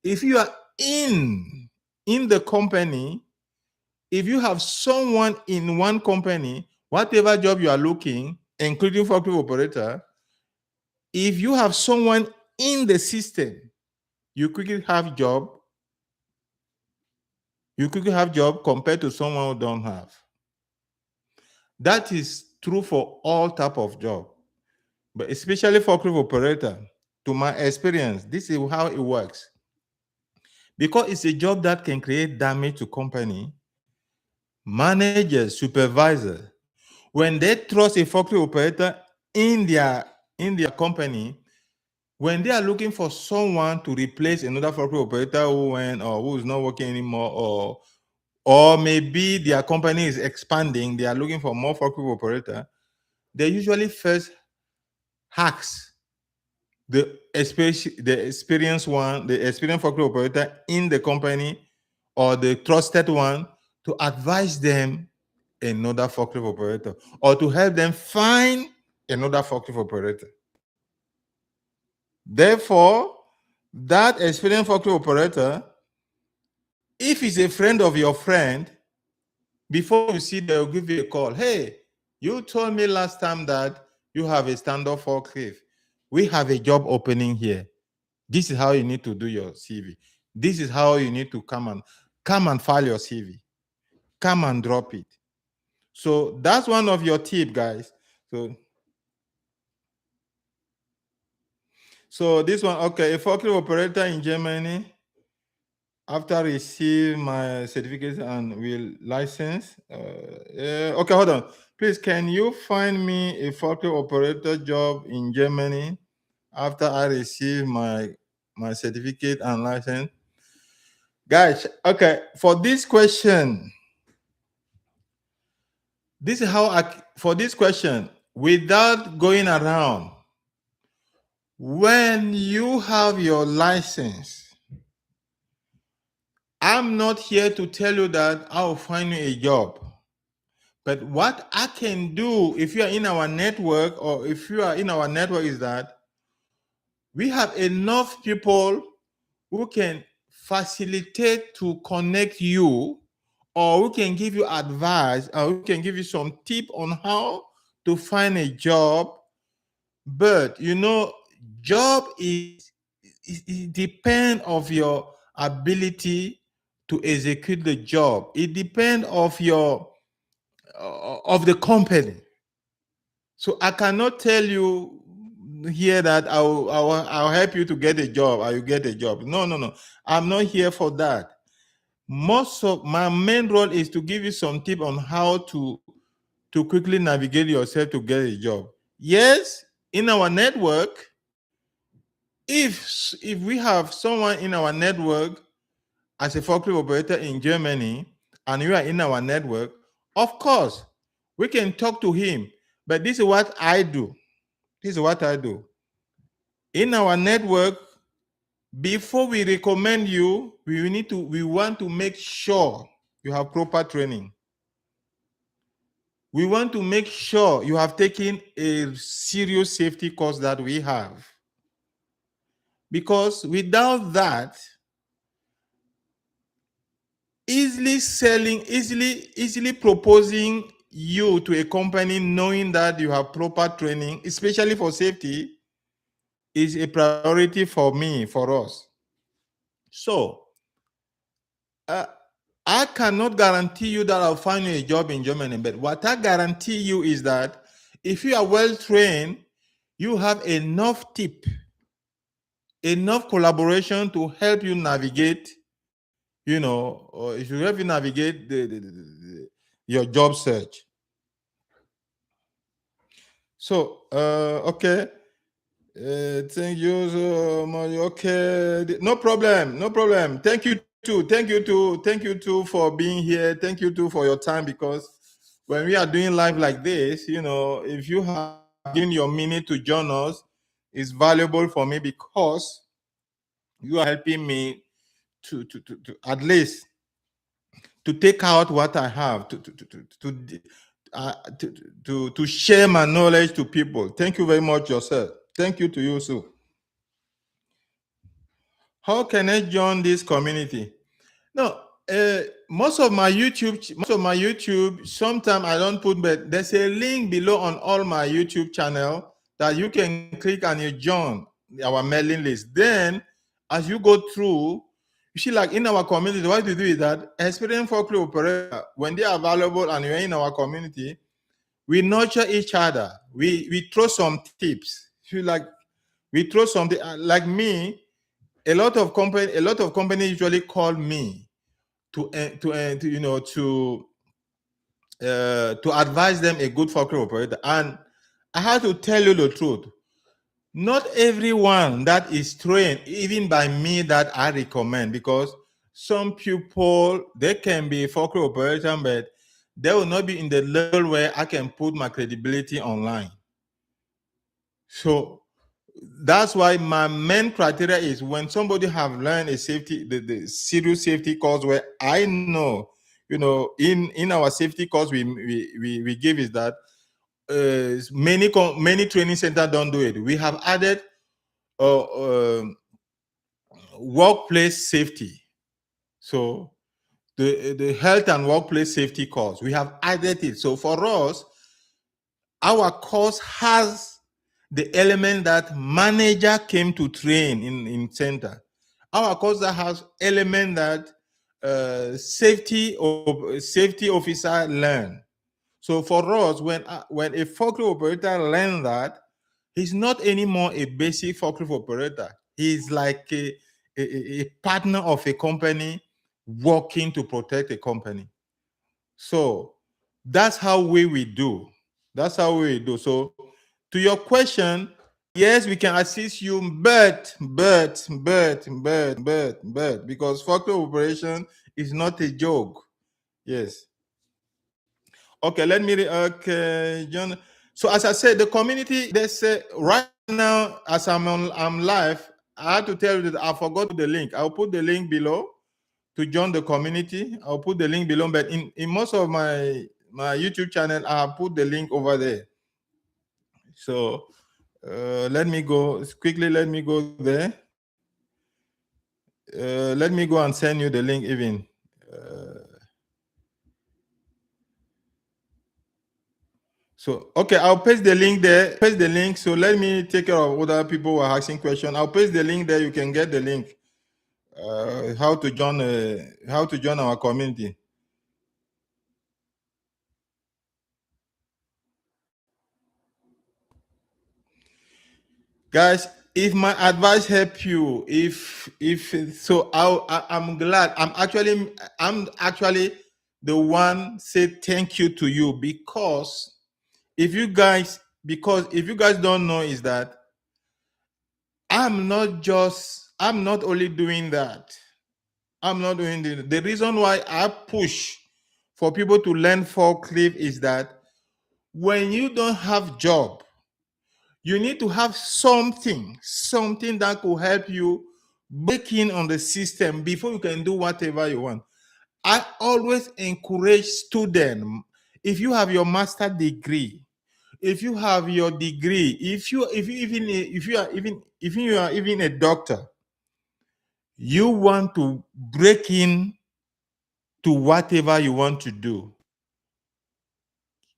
if you are in the company, if you have someone in one company, whatever job you are looking, including forklift operator, if you have someone in the system, you quickly have job. You quickly have job compared to someone who don't have. That is true for all type of job, but especially forklift operator. to my experience, this is how it works. Because it's a job that can create damage to company, managers, supervisors, when they trust a forklift operator in their company, when they are looking for someone to replace another forklift operator who went or who is not working anymore, or maybe their company is expanding, they are looking for more forklift operator, they usually first ask the experienced one, the experienced forklift operator in the company or the trusted one to advise them another forklift operator or to help them find another forklift operator. Therefore, that experienced forklift operator, if he's a friend of your friend, before you see, they'll give you a call. Hey, you told me last time that you have a stand-up forklift. We have a job opening here. This is how you need to do your CV. This is how you need to come and file your CV. Come and drop it. So that's one of your tips, guys. So this one, okay, a forklift operator in Germany, after receive my certificate and will license. Okay, hold on. Please, can you find me a forklift operator job in Germany after I receive my certificate and license? Guys, okay, for this question, this is how for this question, without going around, when you have your license, I'm not here to tell you that I'll find you a job. But what I can do if you are in our network, or if you are in our network, is that we have enough people who can facilitate to connect you, or who can give you advice, or who can give you some tip on how to find a job. But job it depends of your ability to execute the job. It depends of the company. So I cannot tell you here that I'll help you to get a job, or you get a job. No. I'm not here for that. Most of my main role is to give you some tip on how to quickly navigate yourself to get a job. Yes, in our network, if we have someone in our network as a forklift operator in Germany, and you are in our network, of course, we can talk to him. But this is what I do. This is what I do. In our network, before we recommend you, we want to make sure you have proper training. We want to make sure you have taken a serious safety course that we have. Because without that, easily proposing you to a company knowing that you have proper training, especially for safety, is a priority for me, for us. So, I cannot guarantee you that I'll find you a job in Germany, but what I guarantee you is that if you are well trained, you have enough tip, enough collaboration to help you navigate, or if you help you navigate your job search. So, okay. Thank you so much. Okay, no problem. Thank you too for being here. Thank you too for your time, because when we are doing live like this, if you have given your minute to join us, it's valuable for me, because you are helping me to at least to take out what I have to share my knowledge to people. Thank you very much yourself. Thank you to you, too. How can I join this community? No, most of my YouTube, sometimes I don't put, but there's a link below on all my YouTube channel that you can click and you join our mailing list. Then, as you go through, you see, like in our community, what we do is that experienced forklift operator, when they are available and you're in our community, we nurture each other. We throw some tips. Feel like We throw something like me. A lot of companies usually call me to advise them a good forklift operator. And I have to tell you the truth. Not everyone that is trained, even by me, that I recommend, because some people, they can be forklift operator, but they will not be in the level where I can put my credibility online. So that's why my main criteria is when somebody have learned a safety, the serious safety course, where I know, in our safety course we give is that many training centers don't do it. We have added workplace safety. So the health and workplace safety course, we have added it. So for us, our course has the element that manager came to train in center. Our course that has element that safety officer learn. So for us, when a forklift operator learn that, he's not anymore a basic forklift operator. He's like a partner of a company working to protect a company. So that's how we do. That's how we do. So to your question, yes, we can assist you, but, because forklift operation is not a joke. Yes. Okay, let me, okay, John. So as I said, the community, they say right now, as I'm live, I had to tell you that I forgot the link. I'll put the link below to join the community. I'll put the link below, but in most of my YouTube channel, I have put the link over there. So let me go quickly. Let me go there. Let me go and send you the link even. So, okay, I'll paste the link there. Paste the link. So let me take care of other people who are asking questions. I'll paste the link there. You can get the link. How to join our community. Guys, if my advice help you, if so, I'm glad. I'm actually the one say thank you to you, because if you guys don't know, is that I'm not only doing that. I'm not doing the reason why I push for people to learn forklift is that when you don't have job, you need to have something that could help you break in on the system before you can do whatever you want. I always encourage students, if you have your master degree, if you have your degree, if you are even a doctor, you want to break in to whatever you want to do.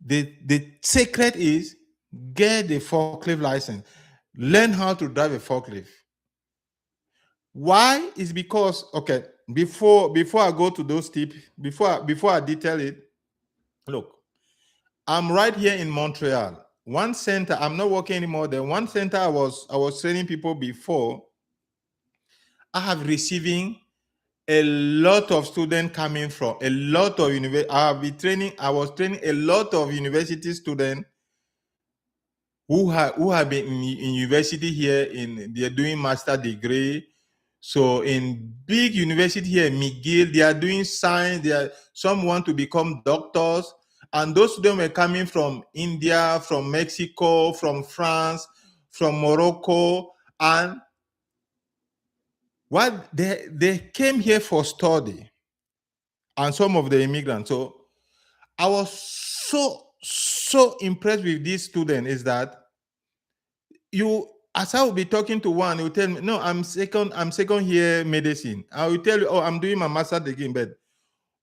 The secret is get the forklift license. Learn how to drive a forklift. Why? Is because, okay, before I go to those tips, before I detail it, look, I'm right here in Montreal. One center, I'm not working anymore. Then one center I was training people before, I have receiving a lot of students coming from a lot of university. I was training a lot of university students who have been in university here, they're doing master degree. So in big university here, McGill, they are doing science. Some want to become doctors, and those students were coming from India, from Mexico, from France, from Morocco, and what they came here for study, and some of the immigrants. So I was so impressed with this student is that as I will be talking to one, he will tell me, no, I'm second year medicine. I will tell you, oh, I'm doing my master degree. But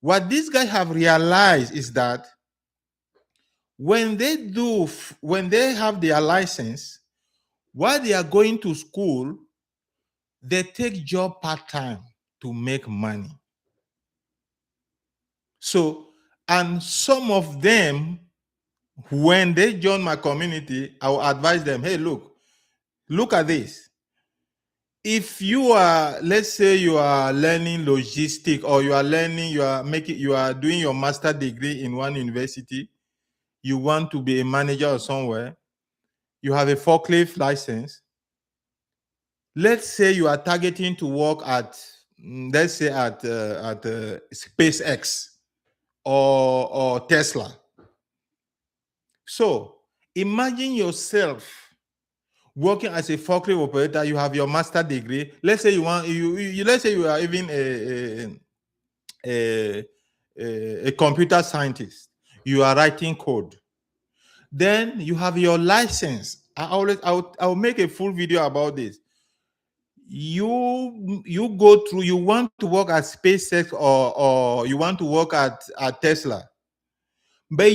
what these guys have realized is that when they have their license, while they are going to school, they take job part-time to make money. So, and some of them, when they join my community, I will advise them, hey, look, Look at this. If you are, let's say you are learning logistic, or you are doing your master degree in one university, you want to be a manager or somewhere, you have a forklift license. Let's say you are targeting to work at, let's say at SpaceX or Tesla. So imagine yourself working as a forklift operator. You have your master degree. Let's say let's say you are even a computer scientist. You are writing code. Then you have your license. I'll make a full video about this. You go through, you want to work at SpaceX or you want to work at Tesla. But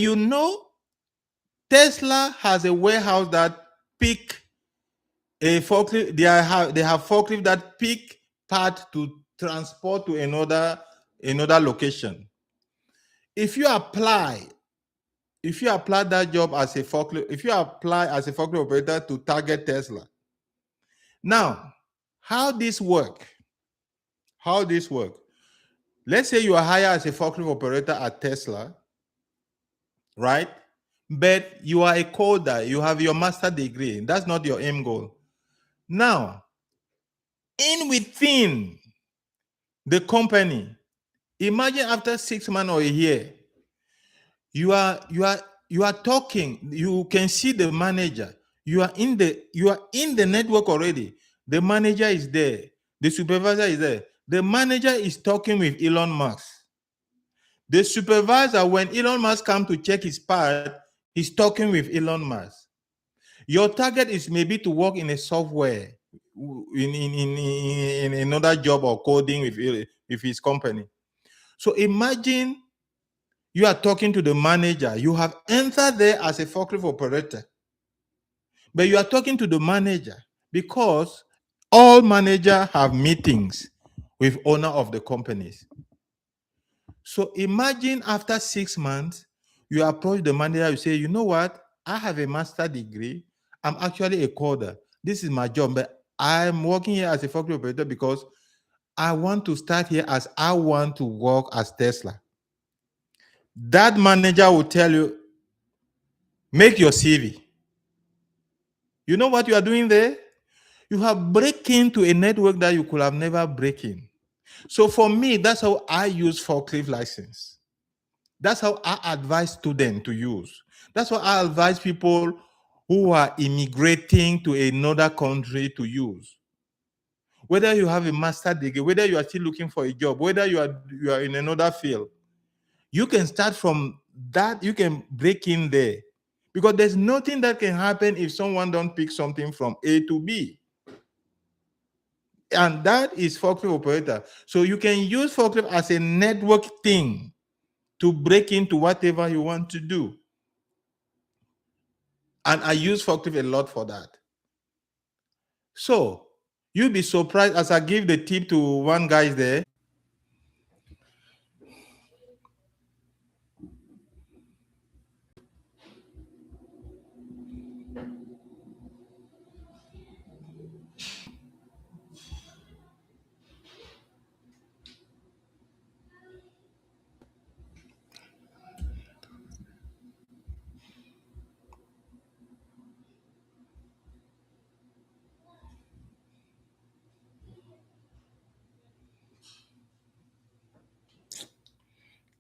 Tesla has a warehouse that pick a forklift. They have forklift that pick part to transport to another location. If you apply that job as a forklift, if you apply as a forklift operator to target Tesla. Now, how this work? Let's say you are hired as a forklift operator at Tesla, right? But you are a coder, you have your master degree. That's not your aim goal. Now, within the company, imagine after 6 months or a year, you are talking, you can see the manager. You are in the network already. The manager is there, the supervisor is there. The manager is talking with Elon Musk. The supervisor, when Elon Musk comes to check his part, he's talking with Elon Musk. Your target is maybe to work in a software, in another job or coding with his company. So imagine you are talking to the manager. You have entered there as a forklift operator, but you are talking to the manager because all managers have meetings with owner of the companies. So imagine after 6 months, you approach the manager, you say, you know what? I have a master degree. I'm actually a coder. This is my job, but I'm working here as a forklift operator because I want to start here as I want to work as Tesla. That manager will tell you, make your CV. You know what you are doing there? You have break into a network that you could have never break in. So for me, that's how I use forklift license. That's how I advise students to use. That's what I advise people who are immigrating to another country to use. Whether you have a master degree, whether you are still looking for a job, whether you are in another field, you can start from that. You can break in there because there's nothing that can happen if someone don't pick something from A to B. And that is forklift operator. So you can use forklift as a network thing to break into whatever you want to do. And I use forklift a lot for that. So you'll be surprised as I give the tip to one guy there.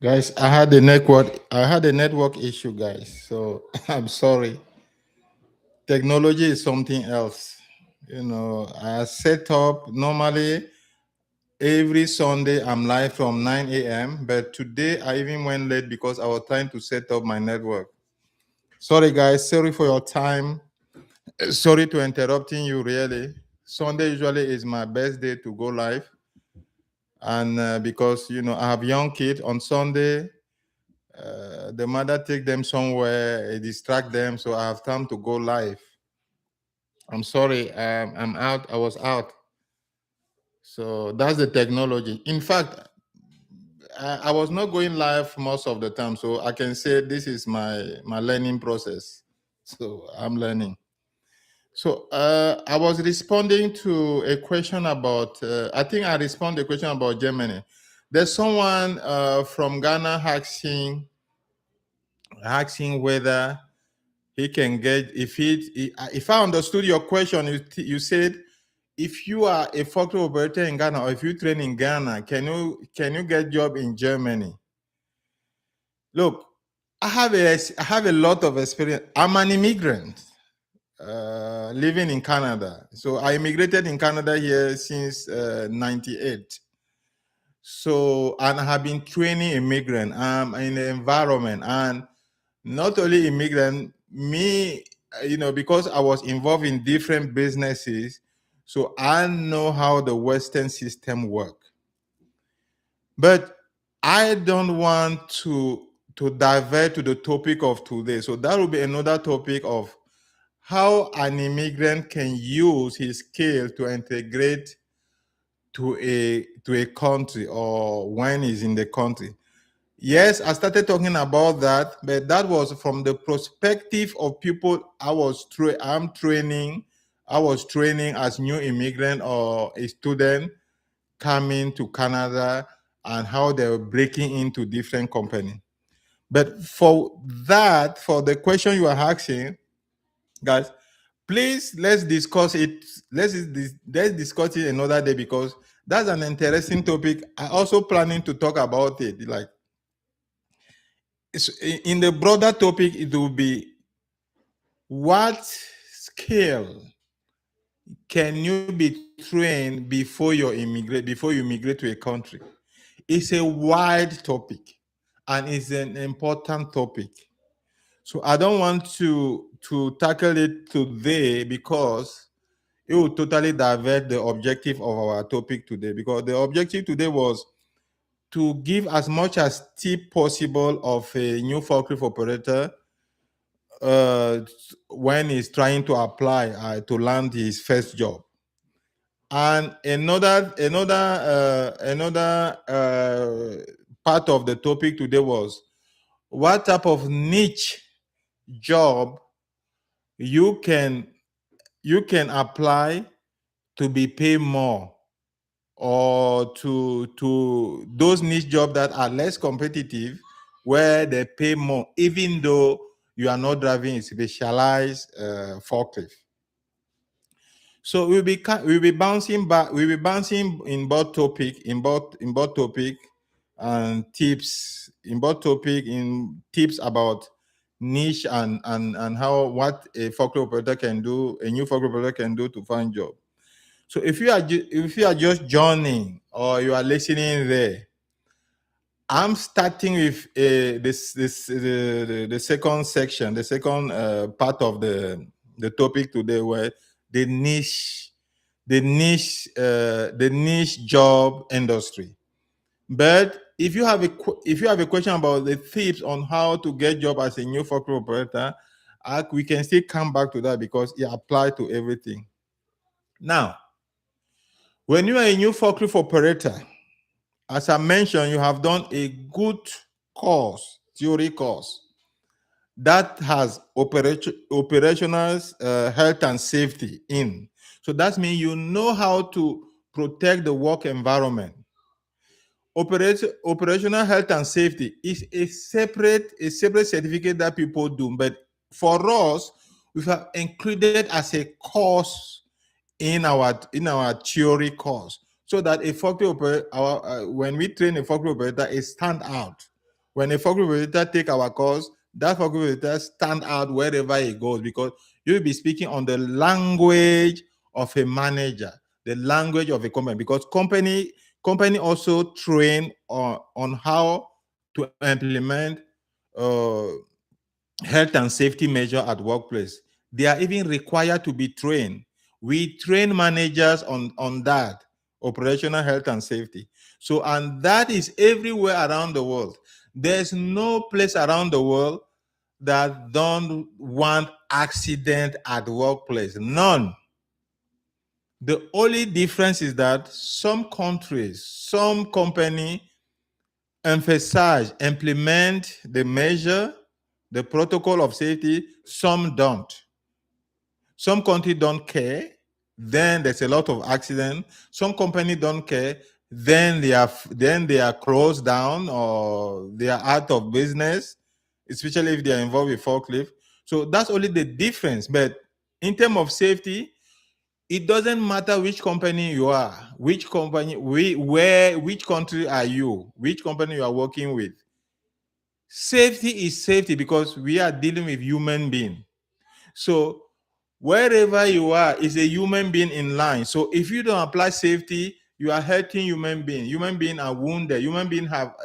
Guys, I had a network issue, guys. So I'm sorry. Technology is something else. I set up normally every Sunday I'm live from 9 a.m. But today I even went late because I was trying to set up my network. Sorry, guys. Sorry for your time. Sorry to interrupting you, really. Sunday usually is my best day to go live. And because, I have young kids on Sunday, the mother take them somewhere, distract them, so I have time to go live. I'm sorry, I'm out. I was out. So that's the technology. In fact, I was not going live most of the time, so I can say this is my learning process. So I'm learning. So I was responding to a question about. I think I responded to a question about Germany. There's someone from Ghana asking whether he can get if I understood your question. You said if you are a factory operator in Ghana or if you train in Ghana, can you get job in Germany? Look, I have a lot of experience. I'm an immigrant living in Canada. So I immigrated in Canada here since 98. So, and I have been training immigrant. I'm in the environment, and not only immigrant, me, because I was involved in different businesses, so I know how the Western system work. But I don't want to divert to the topic of today. So that will be another topic of how an immigrant can use his skill to integrate to a country or when he's in the country. Yes, I started talking about that, but that was from the perspective of people I'm training. I was training as new immigrant or a student coming to Canada and how they were breaking into different companies. But for the question you are asking, guys, please let's discuss it. Let's discuss it another day because that's an interesting topic. I also planning to talk about it. Like in the broader topic, it will be what skill can you be trained before you immigrate to a country. It's a wide topic and it's an important topic. So I don't want to tackle it today because it will totally divert the objective of our topic today. Because the objective today was to give as much as tip possible of a new forklift operator uh, when he's trying to apply to land his first job. And another part of the topic today was what type of niche job you can apply to be paid more, or to those niche jobs that are less competitive where they pay more even though you are not driving a specialized forklift. So we'll be bouncing back. We'll be bouncing in both topic and tips in both topic in tips about niche and how what a forklift operator can do, a new forklift operator can do to find job. So if you are just joining or you are listening there, I'm starting with the second section, the second part of the topic today, where the niche, the niche job industry. But if you have a question about the tips on how to get job as a new forklift operator, we can still come back to that because it applies to everything. Now, when you are a new forklift operator, as I mentioned, you have done a good theory course that has operational health and safety in. So that means you know how to protect the work environment. Operational health and safety is a separate certificate that people do, but for us, we have included as a course in our theory course, so that a forklift operator, when we train a forklift operator, it stand out. When a forklift operator take our course, that forklift operator stand out wherever he goes because you'll be speaking on the language of a manager, the language of a company, because company also train on how to implement uh, health and safety measure at workplace. They are even required to be trained. We train managers on that operational health and safety. So, and that is everywhere around the world. There's no place around the world that don't want accident at workplace. None. The only difference is that some countries, some company implement the measure, the protocol of safety, some don't. Some country don't care, then there's a lot of accident. Some company don't care, then they are closed down or they are out of business, especially if they are involved with forklift. So that's only the difference. But in terms of safety, it doesn't matter which company you are, which company, which country are you, which company you are working with. Safety is safety because we are dealing with human being. So wherever you are is a human being in line. So if you don't apply safety, you are hurting human being. Human being are wounded. Human being are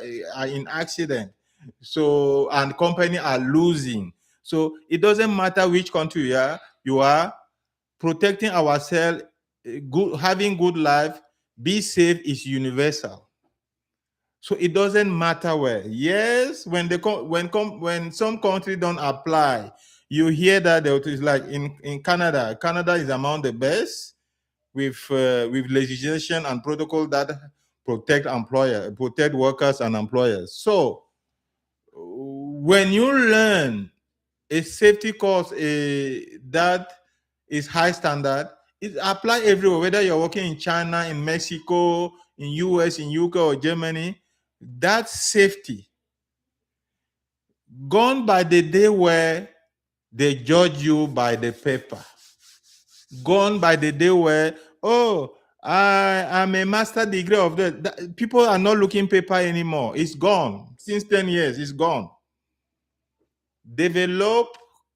in accident. So and company are losing. So it doesn't matter which country you are. You are protecting ourselves, good, having good life, be safe is universal. So it doesn't matter where. Yes, when some country don't apply, you hear that it's like in Canada. Canada is among the best with legislation and protocol that protect workers and employers. So when you learn a safety course that is high standard, it apply everywhere, whether you're working in China, in Mexico, in US, in UK, or Germany. That safety gone by the day where they judge you by the paper. Gone by the day where, oh, I'm a master degree of that. People are not looking paper anymore. It's gone. Since 10 years, it's gone. Develop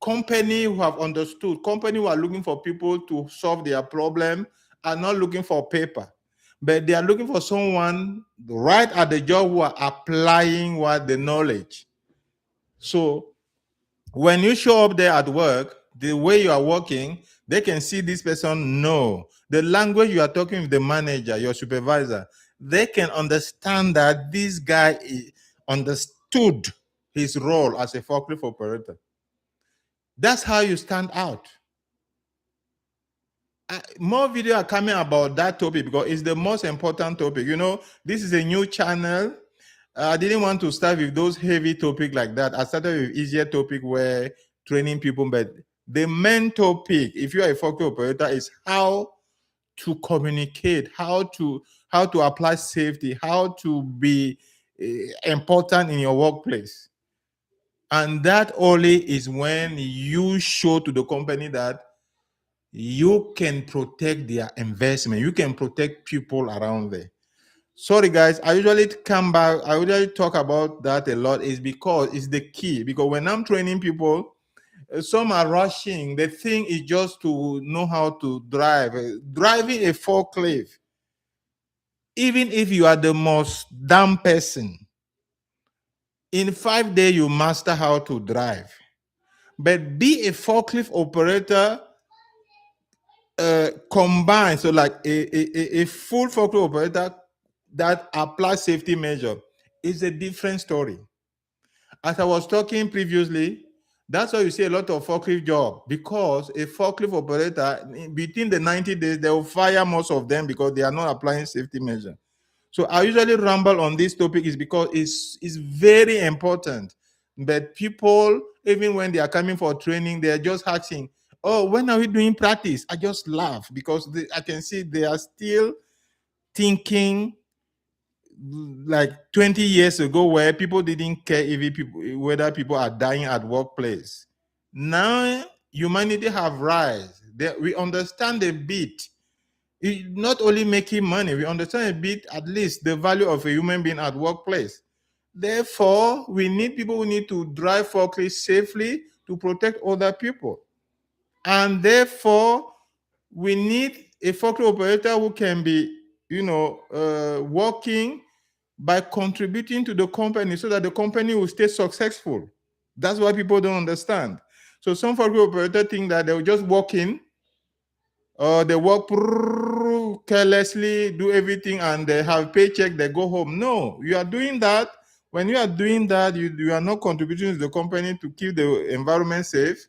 company who have understood, company who are looking for people to solve their problem, are not looking for paper, but they are looking for someone right at the job who are applying what the knowledge. So when you show up there at work, the way you are working, they can see this person know the language you are talking with the manager, your supervisor. They can understand that this guy understood his role as a forklift operator. That's how you stand out. More video are coming about that topic because it's the most important topic. You know, this is a new channel. I didn't want to start with those heavy topic like that. I started with easier topic where training people, but the main topic, if you are a forklift operator, is how to communicate, how to apply safety, how to be important in your workplace. And that only is when you show to the company that you can protect their investment. You can protect people around there. Sorry, guys. I usually come back. I usually talk about that a lot. Is because it's the key. Because when I'm training people, some are rushing. The thing is just to know how to drive. Driving a forklift, even if you are the most dumb person, in 5 days you master how to drive. But be a forklift operator combined, so like a full forklift operator that applies safety measure is a different story. As I was talking previously, that's why you see a lot of forklift job, because a forklift operator between the 90 days they will fire most of them because they are not applying safety measure. So I usually ramble on this topic is because it's very important. But people, even when they are coming for training, they are just asking, oh, when are we doing practice? I just laugh because I can see they are still thinking like 20 years ago where people didn't care whether people are dying at workplace. Now humanity have rise. We understand a bit. Not only making money, we understand a bit at least the value of a human being at workplace. Therefore, we need people who need to drive forklift safely to protect other people. And therefore, we need a forklift operator who can be, working by contributing to the company so that the company will stay successful. That's why people don't understand. So some forklift operator think that they'll just walk in, or they work carelessly, do everything, and they have paycheck, they go home. No, you are doing that. When you are doing that, you are not contributing to the company to keep the environment safe.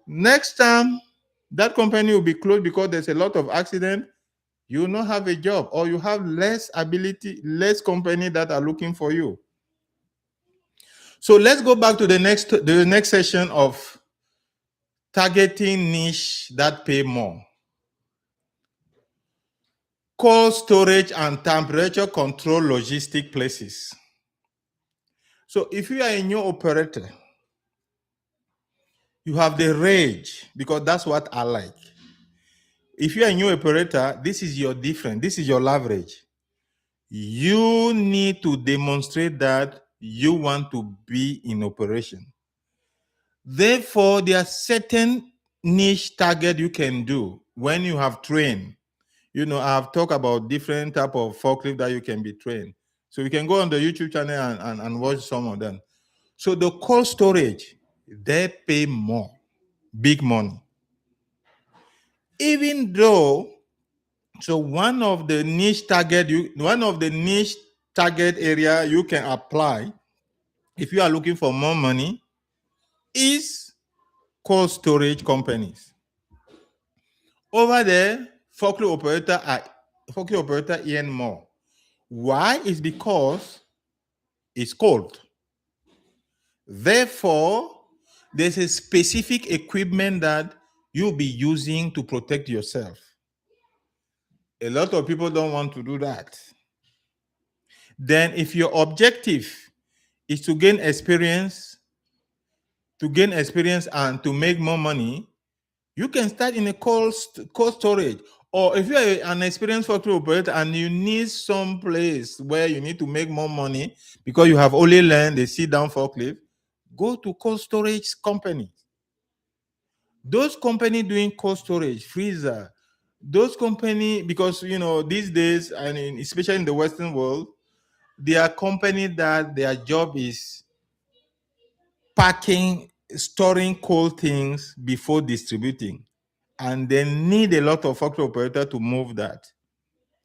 Next time, that company will be closed because there's a lot of accident. You will not have a job, or you have less ability, less company that are looking for you. So let's go back to the next session of targeting niche that pay more. Cold storage and temperature control logistic places. So if you are a new operator, you have the rage, because that's what I like. If you are a new operator, this is your difference. This is your leverage. You need to demonstrate that you want to be in operation. Therefore, there are certain niche target you can do when you have trained. You know, I've talked about different type of forklift that you can be trained. So you can go on the YouTube channel and watch some of them. So the cold storage, they pay more, big money. Even though, so one of the niche target area you can apply if you are looking for more money is cold storage companies. Over there, forklift operator earn more. Why? Is because it's cold. Therefore, there's a specific equipment that you'll be using to protect yourself. A lot of people don't want to do that. Then if your objective is to gain experience and to make more money, you can start in a cold storage. Or if you are an experienced forklift operator and you need some place where you need to make more money because you have only learned the sit-down forklift, go to cold storage company. Those company doing cold storage, freezer, those company, because you know these days, and especially in the Western world, they are company that their job is packing, storing cold things before distributing, and they need a lot of forklift operator to move that,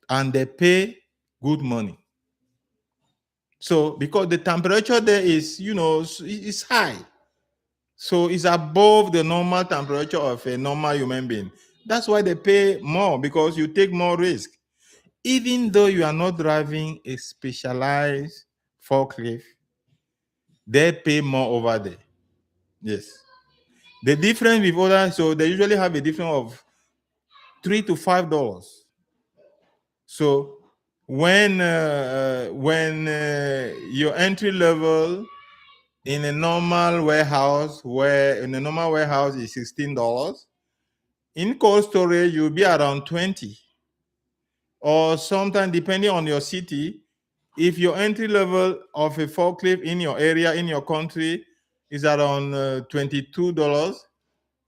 and they pay good money. So because the temperature there is, you know, it's high, so it's above the normal temperature of a normal human being. That's why they pay more, because you take more risk. Even though you are not driving a specialized forklift, they pay more over there. Yes. The difference with others, so they usually have a difference of $3 to $5. So when your entry level in a normal warehouse, where in a normal warehouse is $16, in cold storage you'll be around 20. Or sometimes, depending on your city, if your entry level of a forklift in your area, in your country, is around $22,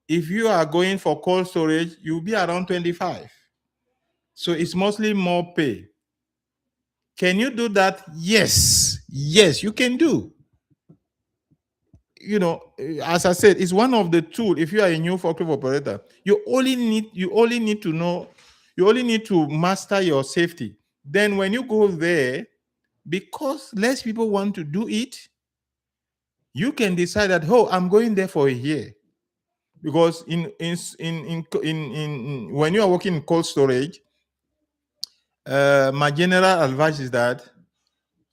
if you are going for cold storage, you'll be around 25. So it's mostly more pay. Can you do that? Yes. Yes, you can do. You know, as I said, it's one of the tools. If you are a new forklift operator, you only need to know, you only need to master your safety. Then when you go there, because less people want to do it, you can decide that, oh, I'm going there for a year. Because when you are working in cold storage, my general advice is that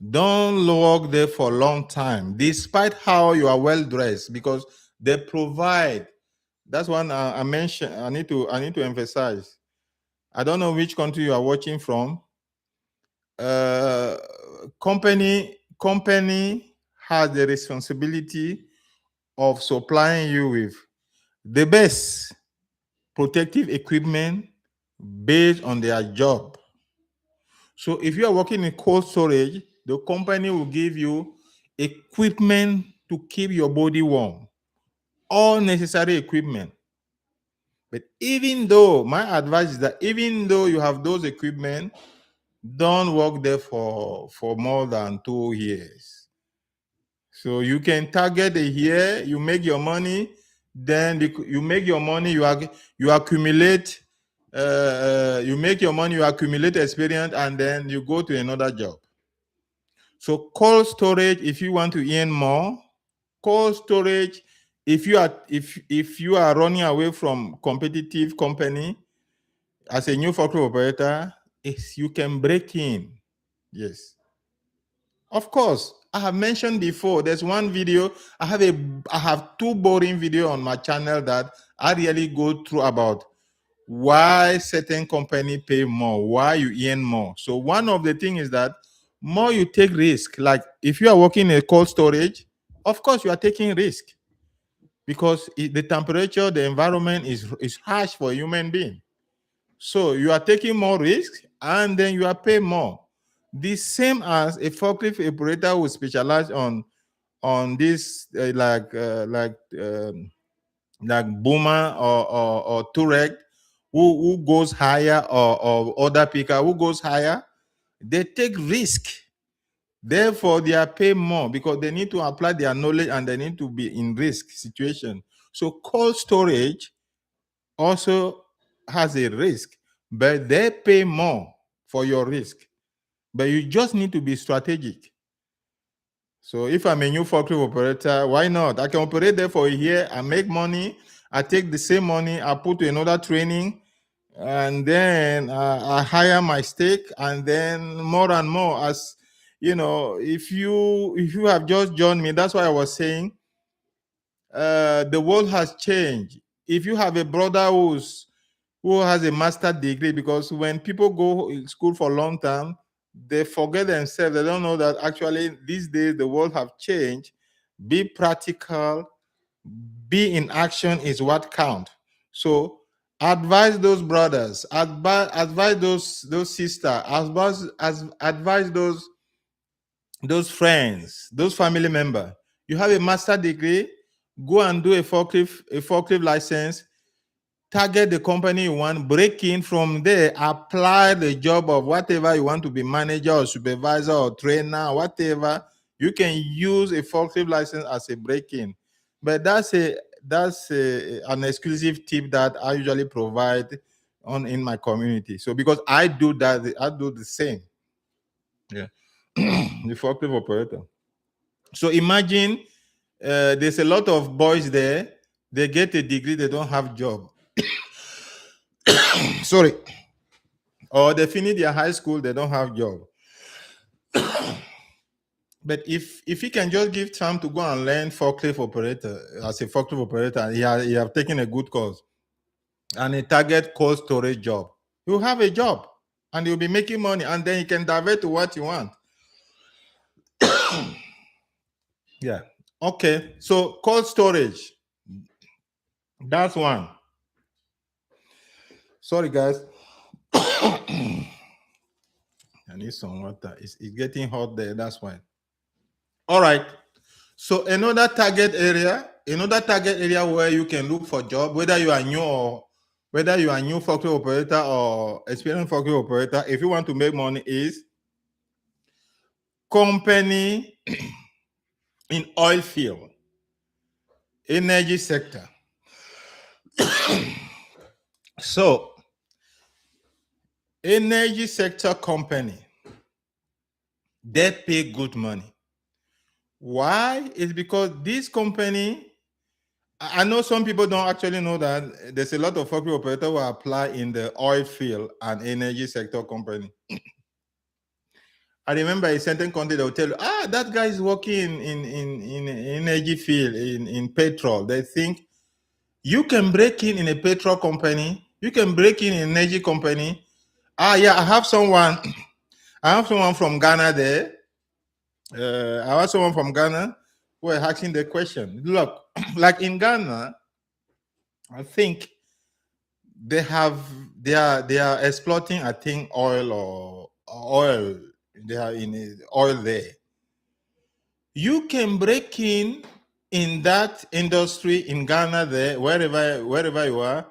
don't work there for a long time, despite how you are well dressed, because they provide. That's one I mentioned. I need to emphasize. I don't know which country you are watching from. Company has the responsibility of supplying you with the best protective equipment based on their job. So if you are working in cold storage, the company will give you equipment to keep your body warm, all necessary equipment. But even though, my advice is that even though you have those equipment, don't work there for more than 2 years. So you can target a year, you make your money, then you make your money, you accumulate, you make your money, you accumulate experience, and then you go to another job. So cold storage, if you want to earn more, cold storage, if you are running away from competitive company as a new forklift operator, you can break in. Yes. Of course, I have mentioned before, there's one video, I have 2 boring video on my channel that I really go through about why certain company pay more, why you earn more. So one of the things is that more you take risk. Like if you are working in a cold storage, of course you are taking risk because the temperature, the environment is harsh for a human being. So you are taking more risk and then you are paying more. The same as a forklift operator who specialize on this like boomer or Touareg who goes higher or other picker who goes higher, they take risk. Therefore, they are paid more because they need to apply their knowledge and they need to be in risk situation. So cold storage also has a risk, but they pay more for your risk. But you just need to be strategic. So if I'm a new forklift operator, why not? I can operate there for a year, I make money, I take the same money, I put to another training, and then I hire my stake, and then more and more. As you know, if you have just joined me, that's why I was saying the world has changed. If you have a brother who has a master degree, because when people go to school for a long time, they forget themselves. They don't know that actually these days the world have changed. Be practical, be in action is what count. So advise those brothers, advise those sisters, advise those friends, those family members. You have a master degree, go and do a forklift license, target the company you want, break in from there, apply the job of whatever you want to be, manager or supervisor or trainer, whatever. You can use a forklift license as a break-in. But an exclusive tip that I usually provide in my community. So because I do that, I do the same. Yeah. The forklift operator. So imagine there's a lot of boys there, they get a degree, they don't have job. Sorry. Or they finish their high school, they don't have job. But if he can just give time to go and learn forklift operator as a forklift operator, he have taken a good course and a target cold storage job, you have a job and you'll be making money, and then you can divert to what you want. Yeah. Okay. So cold storage, that's one. Sorry, guys. I need some water. It's getting hot there. That's why. All right. So another target area where you can look for job, whether you are new forklift operator or experienced forklift operator, if you want to make money, is company in oil field, energy sector. So energy sector company, they pay good money. Why? It's because this company, I know some people don't actually know that there's a lot of forklift operators who apply in the oil field and energy sector company. I remember a certain country, they'll tell you, that guy is working in energy field, in petrol. They think you can break in a petrol company, you can break in an energy company. Yeah, I have someone from Ghana there. I have someone from Ghana who are asking the question. Look, like in Ghana, I think they are exploiting, I think, oil. They are in oil there. You can break in that industry in Ghana there, wherever you are,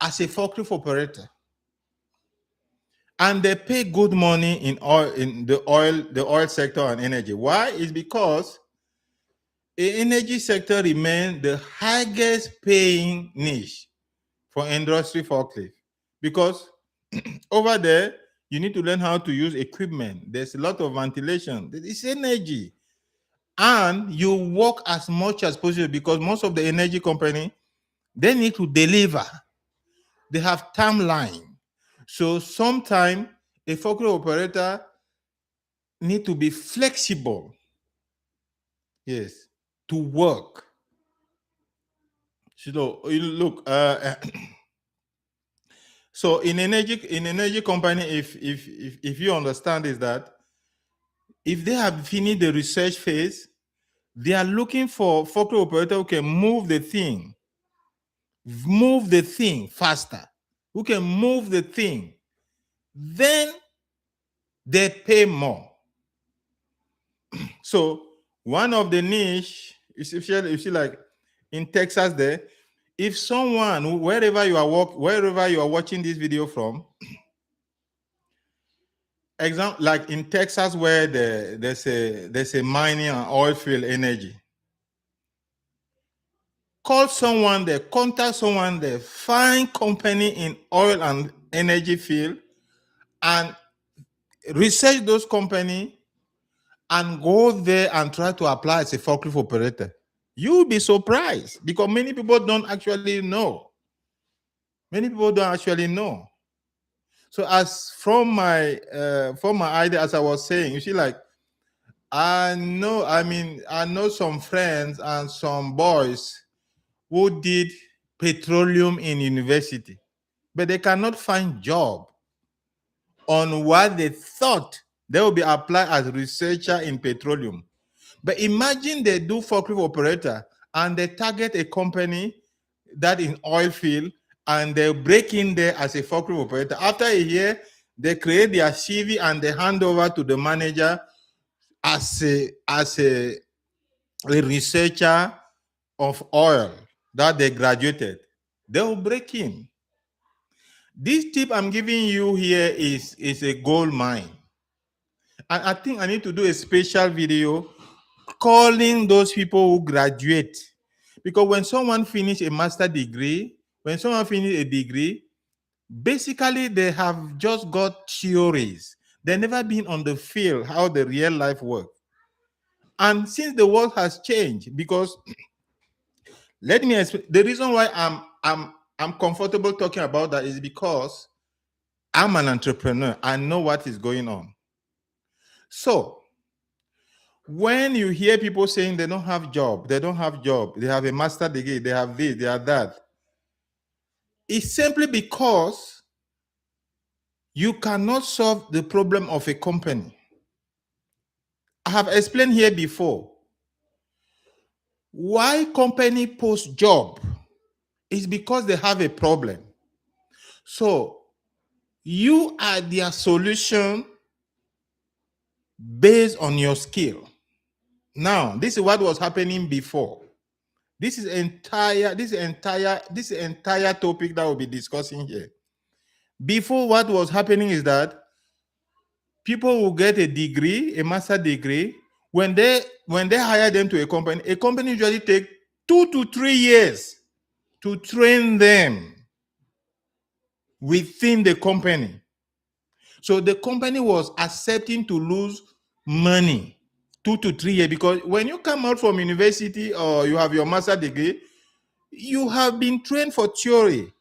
as a forklift operator. And they pay good money in the oil sector and energy. Why? Is because the energy sector remains the highest paying niche for industry forklift. Because over there, you need to learn how to use equipment. There's a lot of ventilation. It's energy. And you work as much as possible because most of the energy company, they need to deliver. They have timeline. So sometimes a forklift operator need to be flexible, yes, to work. So look, so in energy company, if you understand is that if they have finished the research phase, they are looking for forklift operator who can move the thing faster, who can move the thing. Then they pay more. So one of the niche you see like in Texas there, if someone wherever you are watching this video from, example like in Texas where there's a mining and oil field energy, call someone there, contact someone there, find company in oil and energy field, and research those company and go there and try to apply as a forklift operator. You'll be surprised because many people don't actually know. Many people don't actually know. So as from my idea, as I was saying, you see, like I know some friends and some boys who did petroleum in university, but they cannot find job on what they thought they will be applied as researcher in petroleum. But imagine they do forklift operator and they target a company that in oil field and they break in there as a forklift operator. After a year, they create their CV and they hand over to the manager as a researcher of oil that they graduated. They will break in. This tip I'm giving you here is a gold mine. And I think I need to do a special video calling those people who graduate. Because when someone finish a master degree, when someone finish a degree, basically they have just got theories. They've never been on the field, how the real life work. And since the world has changed, because let me explain, the reason why I'm comfortable talking about that is because I'm an entrepreneur. I know what is going on. So when you hear people saying they don't have job, they have a master degree, they have this, they have that, it's simply because you cannot solve the problem of a company. I have explained here before why company post job is because they have a problem. So you are their solution based on your skill. Now, this is what was happening before. This is entire topic that we'll be discussing here. Before, what was happening is that people will get a degree, a master degree. When they hire them to a company usually take 2 to 3 years to train them within the company. So the company was accepting to lose money 2 to 3 years, because when you come out from university or you have your master degree, you have been trained for theory.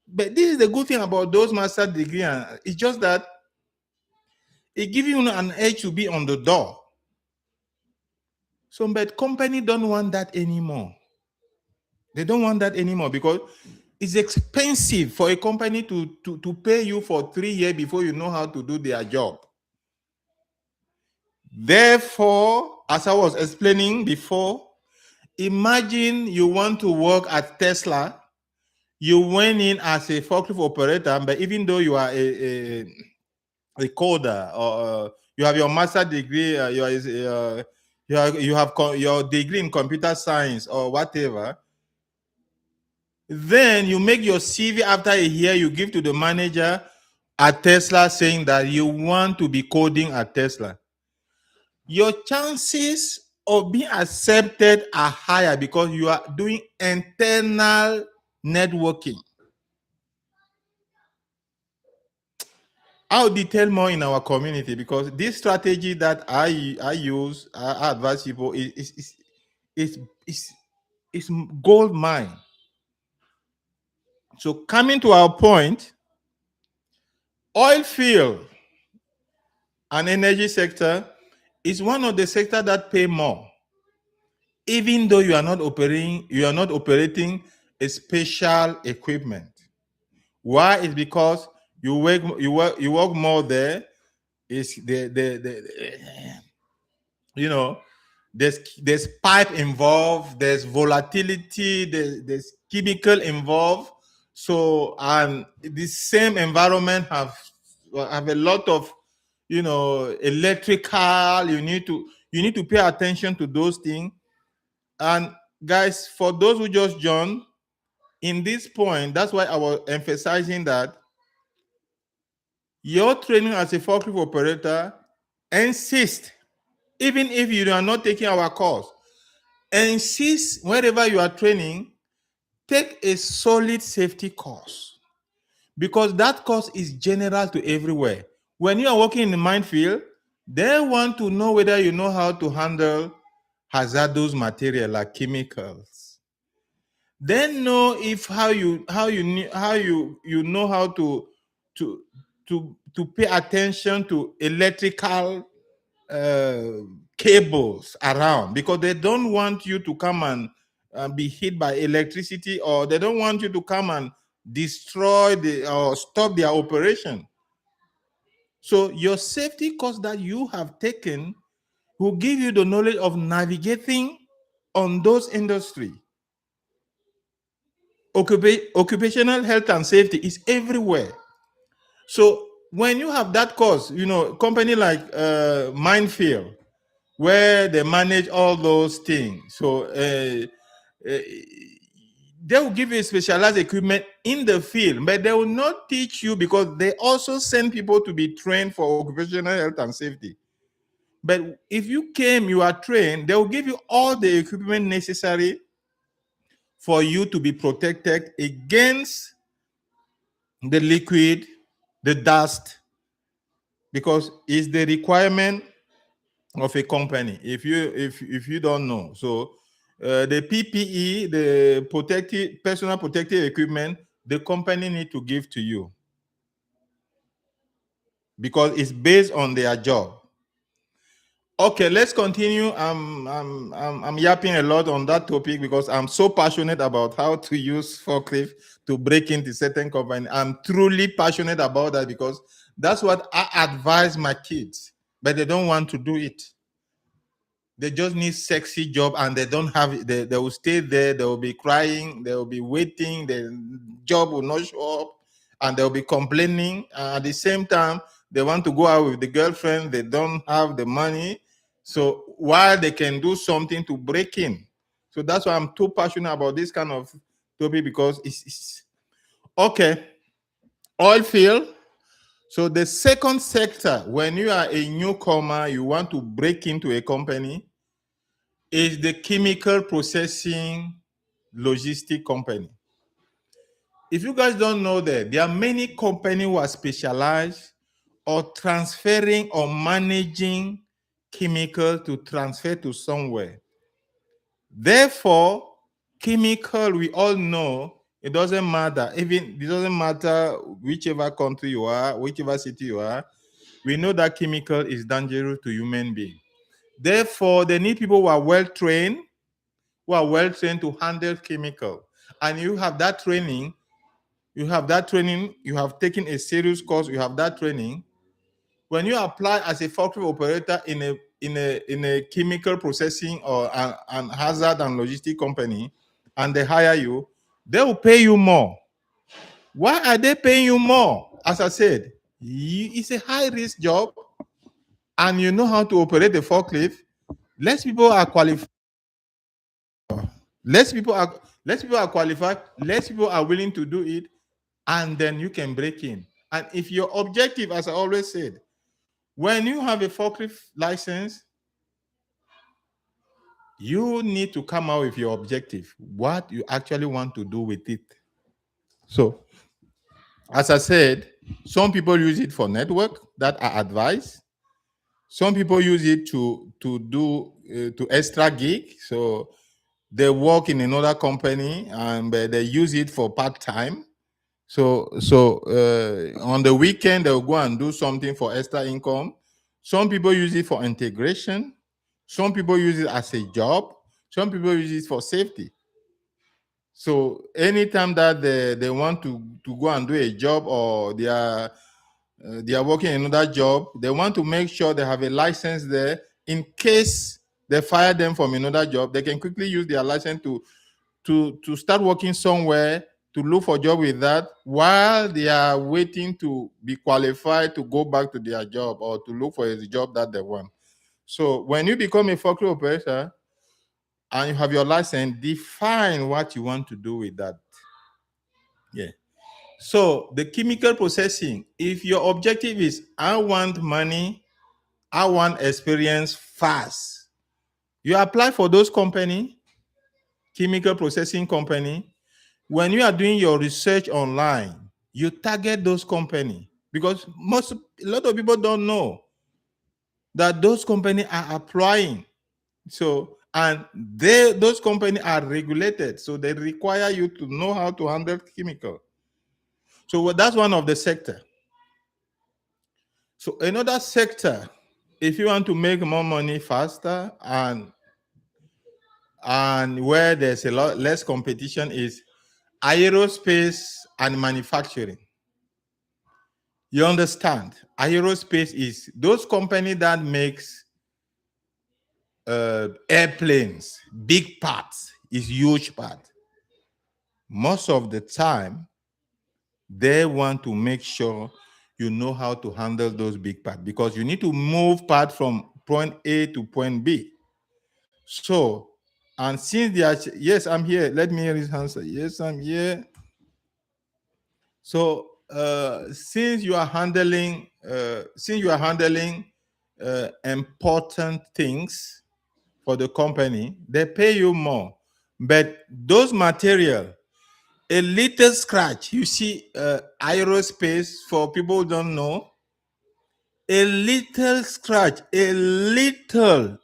But this is the good thing about those master degree. It's just that it gives you an edge to be on the door. So, but company don't want that anymore. They don't want that anymore because it's expensive for a company to pay you for 3 years before you know how to do their job. Therefore, as I was explaining before, imagine you want to work at Tesla. You went in as a forklift operator, but even though you are a coder or you have your master degree, you have your degree in computer science or whatever, then you make your CV after a year, you give to the manager at Tesla saying that you want to be coding at Tesla. Your chances of being accepted are higher because you are doing internal networking. I'll detail more in our community because this strategy that I use, I advise people is gold mine. So coming to our point, oil field and energy sector is one of the sectors that pay more. even though you are not operating a special equipment. Why? Is because you work more there. Is you know there's pipe involved, there's volatility, there's chemical involved. So, and the same environment have a lot of electrical. You need to pay attention to those things. And guys, for those who just joined in this point, that's why I was emphasizing that your training as a forklift operator, insist, even if you are not taking our course, insist wherever you are training, take a solid safety course, because that course is general to everywhere. When you are working in the minefield, they want to know whether you know how to handle hazardous material like chemicals. Then know if you know how to to pay attention to electrical uh, cables around, because they don't want you to come and be hit by electricity, or they don't want you to come and destroy or stop their operation. So your safety course that you have taken will give you the knowledge of navigating on those industry. Occupational health and safety is everywhere. So when you have that course, company like Minefield, where they manage all those things. So they will give you specialized equipment in the field, but they will not teach you, because they also send people to be trained for occupational health and safety. But if you are trained, they will give you all the equipment necessary for you to be protected against the liquid, the dust, because it's the requirement of a company. If you don't know, so the PPE, the personal protective equipment, the company need to give to you, because it's based on their job. Okay, let's continue. I'm yapping a lot on that topic because I'm so passionate about how to use forklift to break into certain company. I'm truly passionate about that, because that's what I advise my kids, but they don't want to do it. They just need sexy job, and they don't have it. They will stay there. They will be crying. They will be waiting. The job will not show up, and they'll be complaining. At the same time, they want to go out with the girlfriend. They don't have the money. So while they can do something to break in. So that's why I'm too passionate about this kind of topic, because it's okay. Oil field. So the second sector, when you are a newcomer, you want to break into a company, is the chemical processing logistic company. If you guys don't know that, there are many companies who are specialized or transferring or managing chemical to transfer to somewhere. Therefore, chemical, we all know, it doesn't matter. Even it doesn't matter whichever country you are, whichever city you are. We know that chemical is dangerous to human beings. Therefore, they need people who are well trained to handle chemical. And you have that training, you have taken a serious course, you have that training. When you apply as a forklift operator in a chemical processing or an hazard and logistic company, and they hire you, they will pay you more. Why are they paying you more? As I said, it's a high risk job, and you know how to operate a forklift. Less people are qualified. Less people are qualified. Less people are willing to do it, and then you can break in. And if your objective, as I always said, when you have a forklift license, you need to come out with your objective, what you actually want to do with it. So, as I said, some people use it for network that I advise. Some people use it to do to extra gig. So they work in another company and they use it for part time. So on the weekend they'll go and do something for extra income. Some people use it for integration. Some people use it as a job. Some people use it for safety. So anytime that they want to go and do a job, or they are working another job, they want to make sure they have a license there in case they fire them from another job. They can quickly use their license to start working somewhere, to look for a job with that, while they are waiting to be qualified to go back to their job or to look for a job that they want. So when you become a forklift operator and you have your license, define what you want to do with that. Yeah. So the chemical processing, if your objective is I want money, I want experience fast, you apply for those company, chemical processing company. When you are doing your research online, you target those company, because a lot of people don't know that those companies are applying. So, and those companies are regulated, so they require you to know how to handle chemical. So that's one of the sector. So another sector, if you want to make more money faster and where there's a lot less competition, is aerospace and manufacturing. You understand? Aerospace is those companies that makes airplanes, big parts, is huge part. Most of the time, they want to make sure you know how to handle those big parts, because you need to move part from point A to point B. So, and since they are, yes, I'm here. Let me hear his answer. Yes, I'm here. So, since you are handling, important things for the company, they pay you more. But those material, a little scratch, you see, aerospace, for people who don't know, a little scratch, a little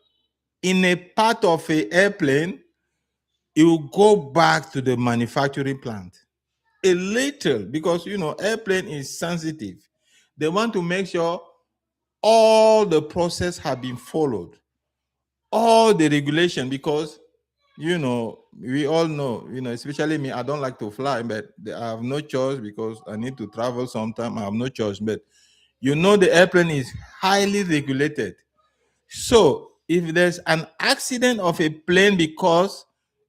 in a part of an airplane, it will go back to the manufacturing plant. A little, because airplane is sensitive. They want to make sure all the process have been followed, all the regulation, because we all know, especially me, I don't like to fly, but I have no choice because I need to travel sometime. I have no choice, but the airplane is highly regulated. So if there's an accident of a plane because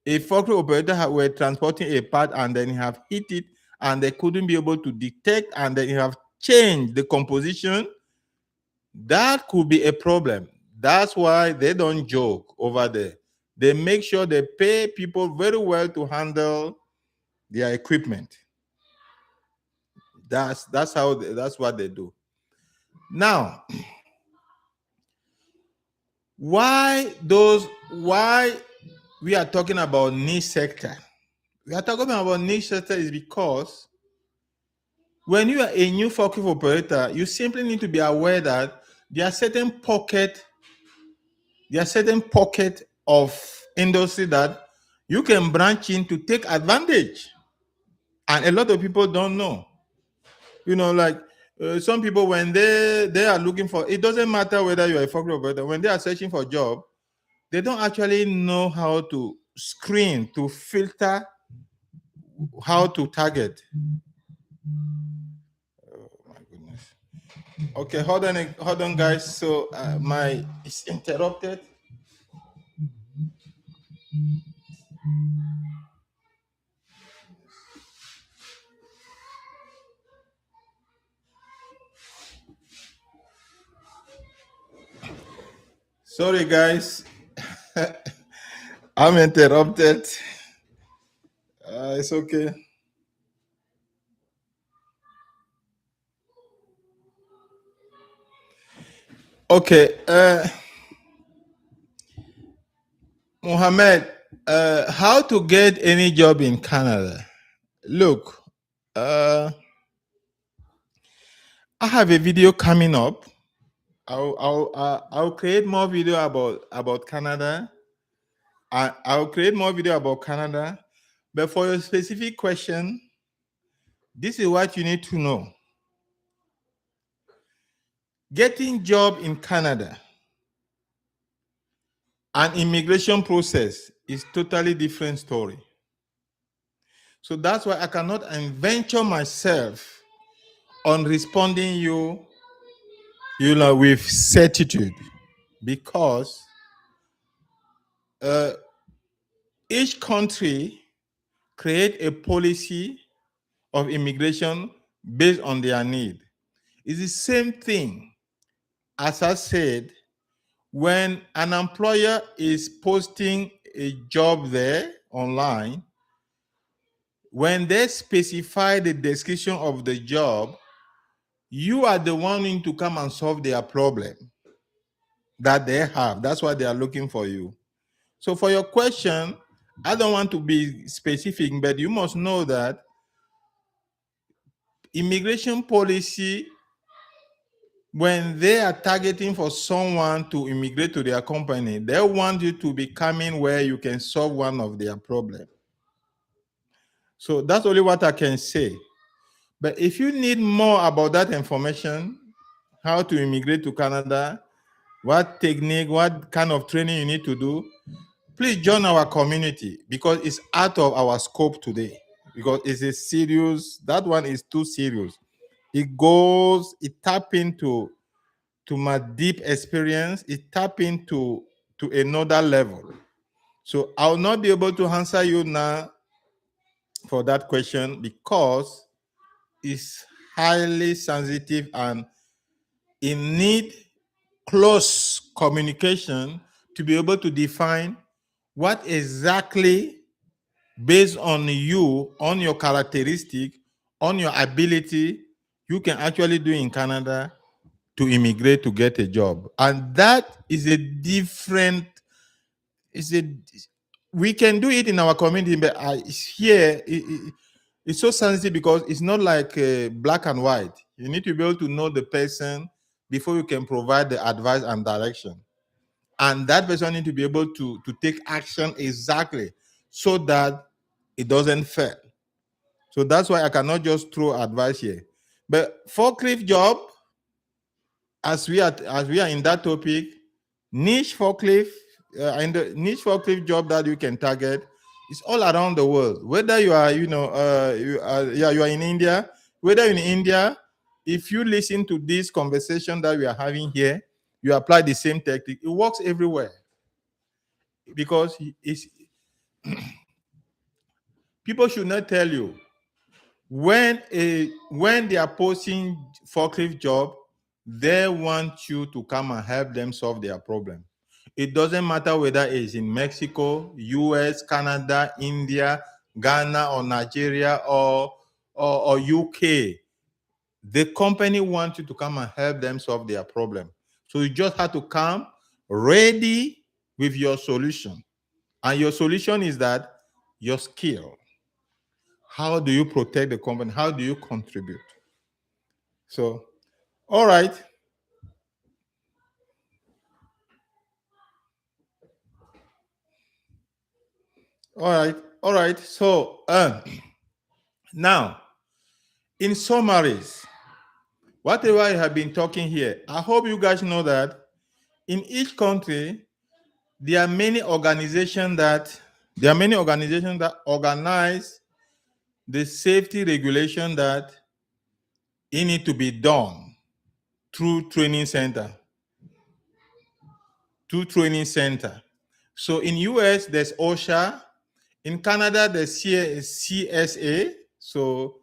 a forklift operator were transporting a part and then have hit it and they couldn't be able to detect, and then you have changed the composition, that could be a problem. That's why they don't joke over there. They make sure they pay people very well to handle their equipment. That's what they do. Now, why we are talking about niche sector? We are talking about niche sector is because when you are a new forklift operator, you simply need to be aware that there are certain pocket of industry that you can branch in to take advantage, and a lot of people don't know. Like some people, when they are looking for, it doesn't matter whether you're a forklift operator, when they are searching for a job, they don't actually know how to screen, to filter, how to target. Oh my goodness. Okay, hold on, guys. So it's interrupted. Sorry, guys. I'm interrupted. It's okay. Okay, Mohammed, how to get any job in Canada? Look, I have a video coming up. I'll create more video about Canada. I'll create more video about Canada. But for your specific question, this is what you need to know. Getting job in Canada, an immigration process is totally different story. So that's why I cannot venture myself on responding with certitude, because each country create a policy of immigration based on their need. It's the same thing, as I said, when an employer is posting a job there online, when they specify the description of the job, you are the one need to come and solve their problem that they have. That's why they are looking for you. So for your question, I don't want to be specific, but you must know that immigration policy, when they are targeting for someone to immigrate to their company, they want you to be coming where you can solve one of their problems. So that's only what I can say. But if you need more about that information, how to immigrate to Canada, what technique, what kind of training you need to do, please join our community, because it's out of our scope today. Because it's a serious, that one is too serious. It tap into my deep experience, it tap into another level. So I'll not be able to answer you now for that question, because it's highly sensitive and it need close communication to be able to define what exactly, based on you, on your characteristic, on your ability, you can actually do in Canada to immigrate to get a job. And that is a different, we can do it in our community, but here it's so sensitive, because it's not like black and white. You need to be able to know the person before you can provide the advice and direction. And that person need to be able to take action exactly, so that it doesn't fail. So that's why I cannot just throw advice here. But forklift job, as we are in that topic, niche forklift, and the niche forklift job that you can target is all around the world. Whether you are, you are in India, whether in India, if you listen to this conversation that we are having here, you apply the same technique. It works everywhere, because people should not tell you when they are posting forklift job, they want you to come and help them solve their problem. It doesn't matter whether it's in Mexico, US, Canada, India, Ghana, or Nigeria, or UK. The company wants you to come and help them solve their problem. So you just have to come ready with your solution. And your solution is that your skill. How do you protect the company? How do you contribute? So, all right. All right. All right. So, now, in summaries, whatever I have been talking here, I hope you guys know that in each country, there are many organizations that organize the safety regulation that it need to be done through training center. So in US, there's OSHA. In Canada, there's CSA, so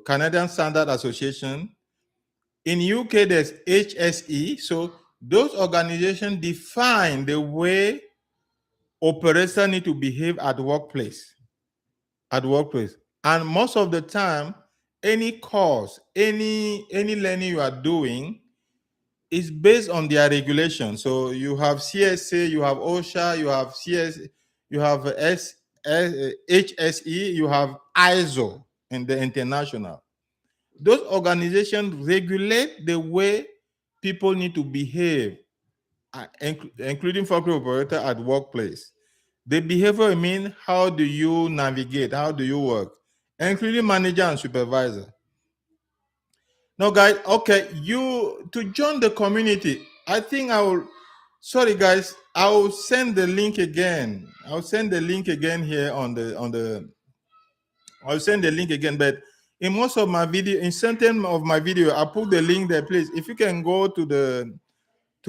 Canadian Standard Association. In UK, there's HSE. So those organizations define the way operators need to behave at workplace. And most of the time, any course, any learning you are doing is based on their regulation. So you have CSA, you have OSHA, you have you have HSE, you have ISO, and the international. Those organizations regulate the way people need to behave, including forklift operator at workplace. The behavior mean how do you navigate, how do you work, including manager and supervisor. No, guys, okay, you to join the community, I think I will. Sorry, guys, I'll send the link again. I'll send the link again here on the. I'll send the link again, but in most of my video, in certain of my video, I put the link there. Please, if you can go to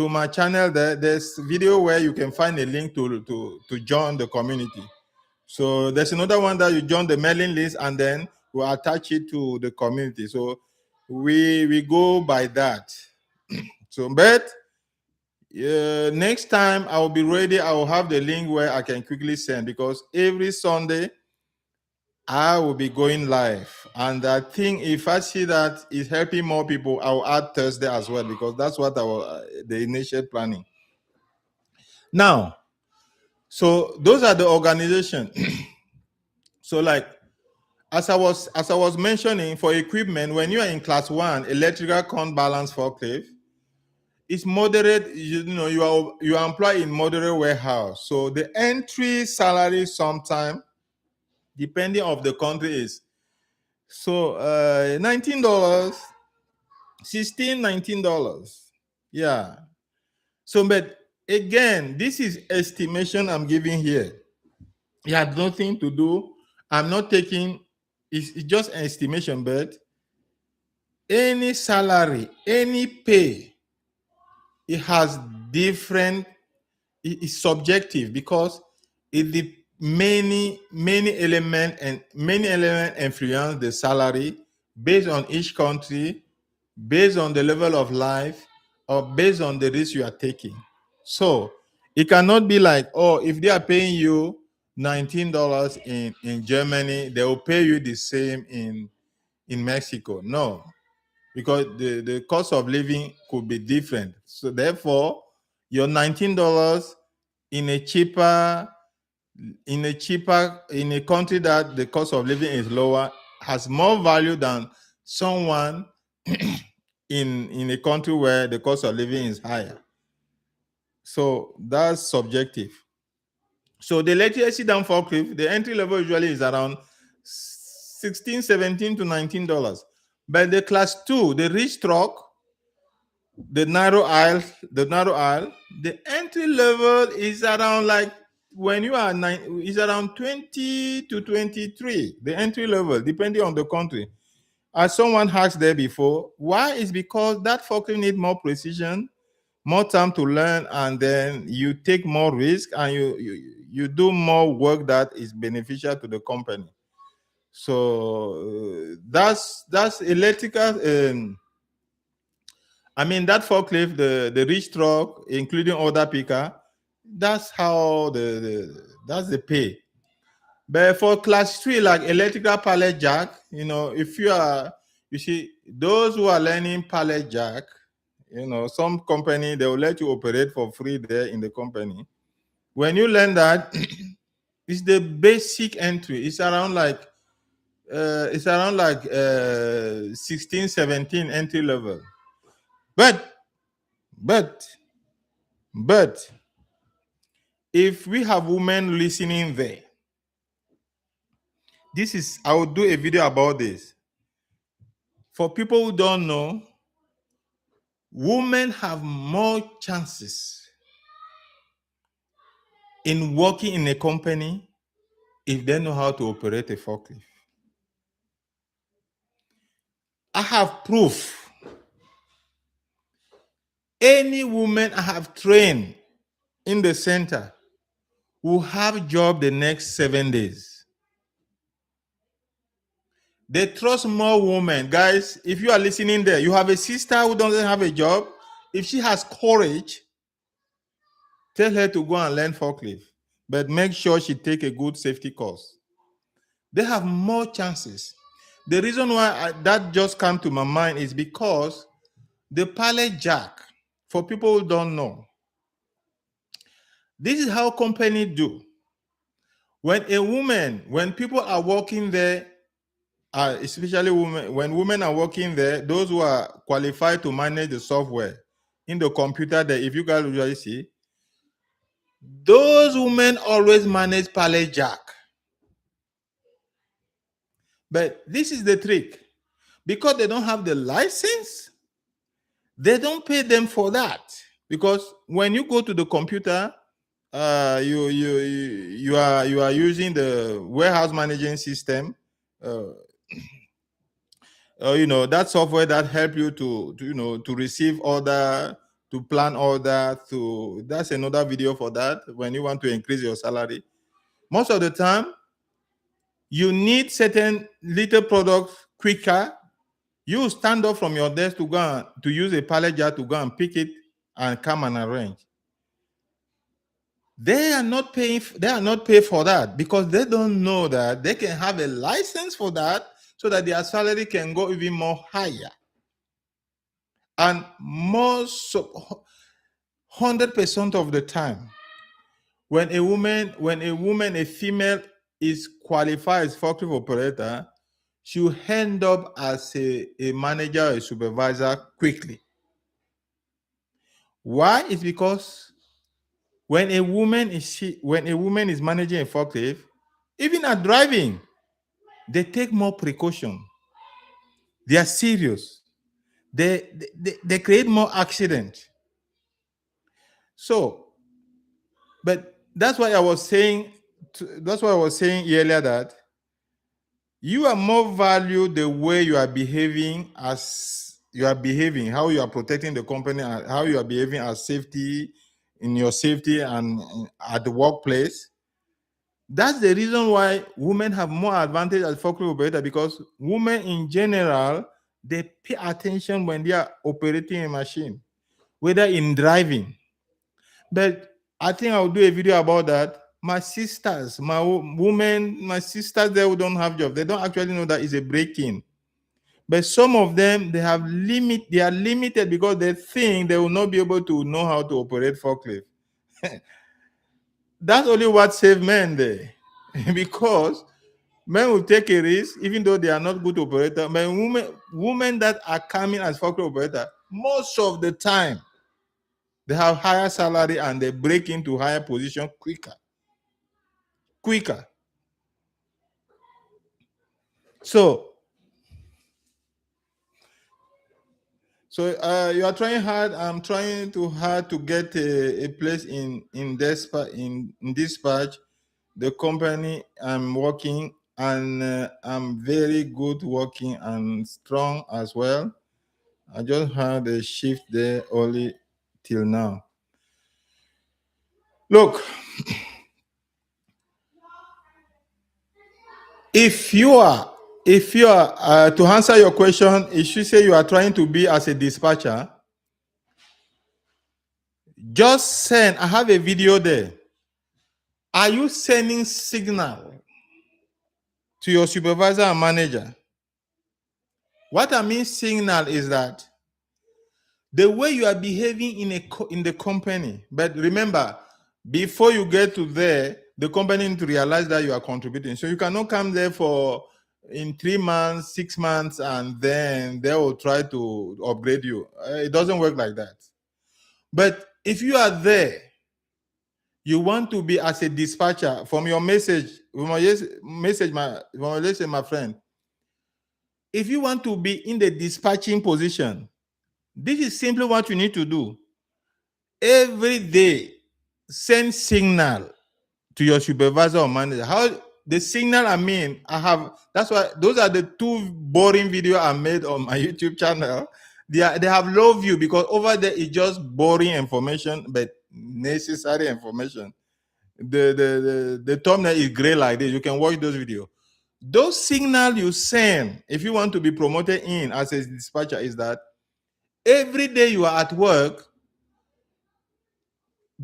my channel, there's video where you can find a link to join the community. So there's another one that you join the mailing list, and then we'll attach it to the community. So we go by that. So, but next time I will be ready. I will have the link where I can quickly send, because every Sunday I will be going live. And I think if I see that it's helping more people, I will add Thursday as well, because that's what the initial planning. Now, so those are the organization. So like as I was mentioning, for equipment, when you are in class 1, electrical counterbalance forklift, it's moderate. You are employed in moderate warehouse. So the entry salary sometime, depending of the country, is so $19, $19. Yeah. So, but again, this is estimation I'm giving here. It had nothing to do. I'm not taking. It's just an estimation, but any salary, any pay, it has different. It's subjective, because the many element influence the salary based on each country, based on the level of life, or based on the risk you are taking. So it cannot be like, oh, if they are paying you $19 in Germany, they will pay you the same in Mexico. No, because the cost of living could be different. So therefore, your $19 in a country that the cost of living is lower has more value than someone in a country where the cost of living is higher. So that's subjective. So the latest sit-down forklift, the entry level usually is around $16, $17 to $19. But the class 2, the rich truck, the narrow aisle, the entry level is around, like, when you are is around 20 to 23. The entry level, depending on the country. As someone asked there before, why? Is because that forklift need more precision, more time to learn, and then you take more risk, and you do more work that is beneficial to the company. So that's electrical. That forklift, the reach truck, including other picker, that's how that's the pay. But for class 3, like electrical pallet jack, if you see those who are learning pallet jack, some company, they will let you operate for free there in the company. When you learn that, it's the basic entry. It's around like 16, 17 entry level. But if we have women listening there, I will do a video about this. For people who don't know, women have more chances in working in a company if they know how to operate a forklift. I have proof. Any woman I have trained in the center will have job the next 7 days. They trust more women. Guys, if you are listening there, you have a sister who doesn't have a job. If she has courage, tell her to go and learn forklift. But make sure she take a good safety course. They have more chances. The reason why that just came to my mind is because the pallet jack, for people who don't know, this is how companies do. When people are working there, especially women, when women are working there, those who are qualified to manage the software in the computer there, if you guys usually see, those women always manage pallet jack. But this is the trick. Because they don't have the license, they don't pay them for that. Because when you go to the computer, you are using the warehouse management system, uh, that software that help you to receive order, to plan order. To That's another video for that. When you want to increase your salary, most of the time you need certain little products quicker. You stand up from your desk to go to use a pallet jar to go and pick it and come and arrange. They are not paying. They are not paid for that because they don't know that they can have a license for that, so that their salary can go even more higher. And most 100% of the time, when a female is qualified as forklift operator, she'll end up as a manager or a supervisor quickly. Why? It's because when a woman is managing a forklift, even at driving, they take more precaution. They are serious. They create more accident. So, but that's why I was saying. That's why I was saying earlier that you are more valued the way you are behaving, how you are protecting the company, and how you are behaving as safety in your safety and at the workplace. That's the reason why women have more advantage as forklift operator, because women in general, they pay attention when they are operating a machine, whether in driving. But I think I'll do a video about that. My sisters, my sisters, they who don't have job, they don't actually know that it's a break-in. But some of them, they are limited because they think they will not be able to know how to operate forklift. That's only what saved men there. Because men will take a risk, even though they are not good operator. But women that are coming as forklift operator, most of the time, they have higher salary and they break into higher position quicker. So you are trying hard. I'm trying too hard to get a place in dispatch, the company I'm working, and I'm very good working and strong as well. I just had a shift there only till now. Look, if you are to answer your question, if you say you are trying to be as a dispatcher, just send. I have a video there. Are you sending signal to your supervisor and manager? What I mean signal is that the way you are behaving in the company. But remember, before you get to there, the company need to realize that you are contributing. So you cannot come there for in 3 months, 6 months, and then they will try to upgrade you. It doesn't work like that. But if you are there, you want to be as a dispatcher from your message, my friend. If you want to be in the dispatching position, this is simply what you need to do. Every day, send signal to your supervisor or manager. How the signal that's why those are the 2 boring videos I made on my YouTube channel. They have low view because over there it's just boring information, but necessary information. The thumbnail is gray like this. You can watch those videos. Those signal you send if you want to be promoted in as a dispatcher is that every day you are at work,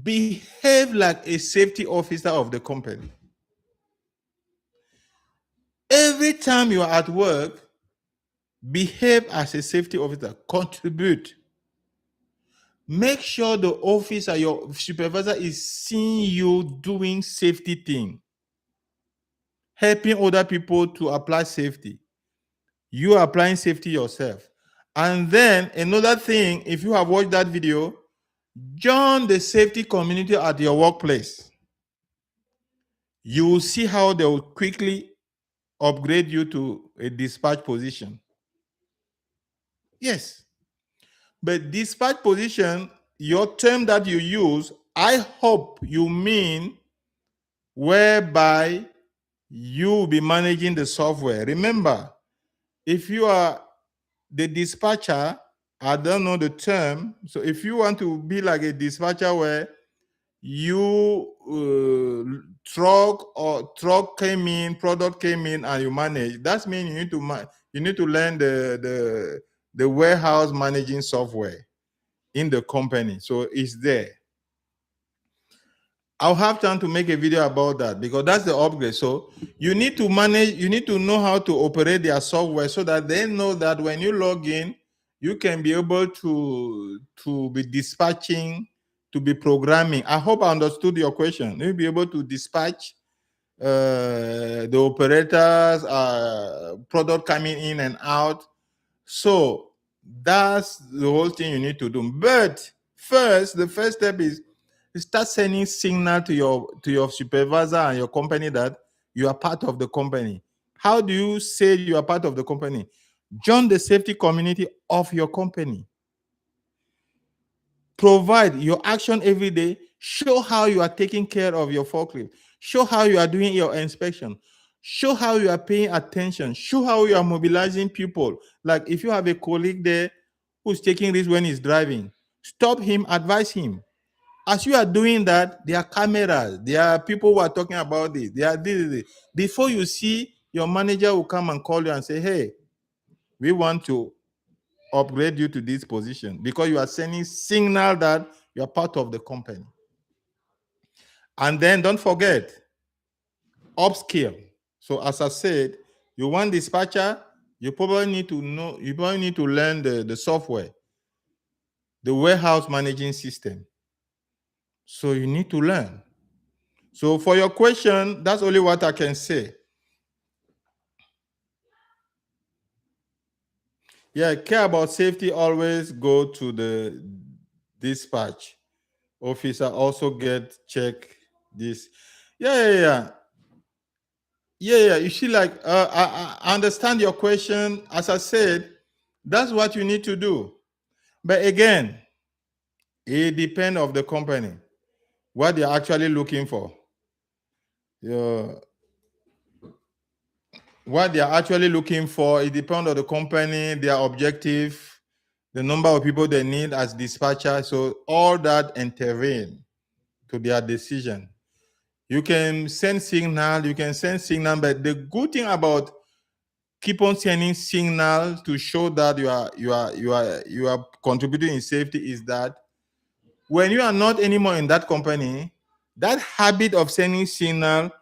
behave like a safety officer of the company. Every time you are at work, behave as a safety officer. Contribute. Make sure the officer, your supervisor, is seeing you doing safety thing, helping other people to apply safety. You are applying safety yourself. And then another thing, if you have watched that video, join the safety community at your workplace. You will see how they will quickly upgrade you to a dispatch position. Yes. But dispatch position, your term that you use I hope you mean whereby you will be managing the software. Remember, if you are the dispatcher, I don't know the term. So if you want to be like a dispatcher where you truck came in, product came in, and you manage, that means you need to learn the warehouse managing software in the company. So it's there. I'll have time to make a video about that because that's the upgrade. So you need to manage, you need to know how to operate their software so that they know that when you log in, you can be able to be dispatching, to be programming. I hope I understood your question. You'll be able to dispatch the operators, product coming in and out. So that's the whole thing you need to do. But first, the first step is start sending signal to your supervisor and your company that you are part of the company. How do you say you are part of the company? Join the safety community of your company. Provide your action every day. Show how you are taking care of your forklift. Show how you are doing your inspection. Show how you are paying attention. Show how you are mobilizing people. Like if you have a colleague there who's taking risks when he's driving, stop him, advise him. As you are doing that, there are cameras, there are people who are talking about this, there are this. Before you see, your manager will come and call you and say, hey, we want to upgrade you to this position because you are sending signal that you are part of the company. And then don't forget, upskill. So as I said, you want dispatcher, you probably need to know, you probably need to learn the software, the warehouse managing system. So you need to learn. So for your question, that's only what I can say. Yeah, care about safety, always go to the dispatch officer, also get check this. Yeah. You see, like I understand your question. As I said, that's what you need to do. But again, it depends of the company, what they're actually looking for. Yeah, what they're actually looking for, it depends on the company, their objective, the number of people they need as dispatcher. So all that intervene to their decision. You can send signal, but the good thing about keep on sending signals to show that you are contributing in safety is that when you are not anymore in that company, that habit of sending signal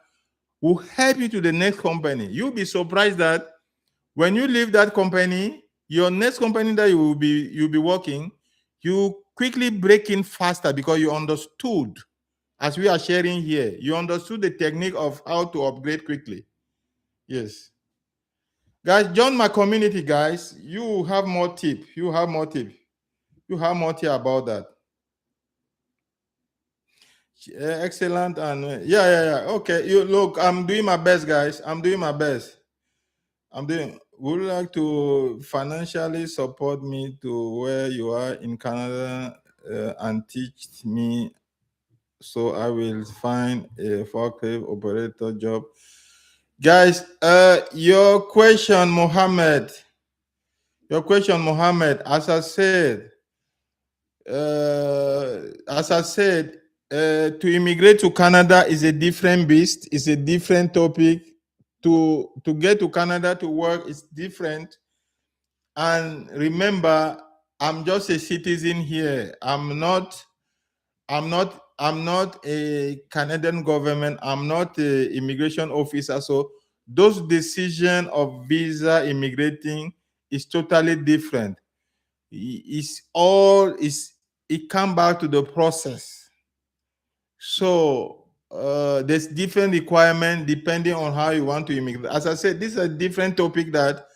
will help you to the next company. You'll be surprised that when you leave that company, your next company that you'll be working, you quickly break in faster because you understood, as we are sharing here, you understood the technique of how to upgrade quickly. Yes. Guys, join my community, guys. You have more tip. You have more tip about that. Excellent. And yeah. Okay. You look, I'm doing my best, guys. I'm doing my best. Would you like to financially support me to where you are in Canada and teach me so I will find a forklift operator job? Guys, your question, Mohammed, as I said, to immigrate to Canada is a different beast. It's a different topic. To get to Canada to work is different. And remember, I'm just a citizen here. I'm not a Canadian government. I'm not an immigration officer. So those decisions of visa immigrating is totally different. It come back to the process. So there's different requirement depending on how you want to immigrate. As I said, this is a different topic that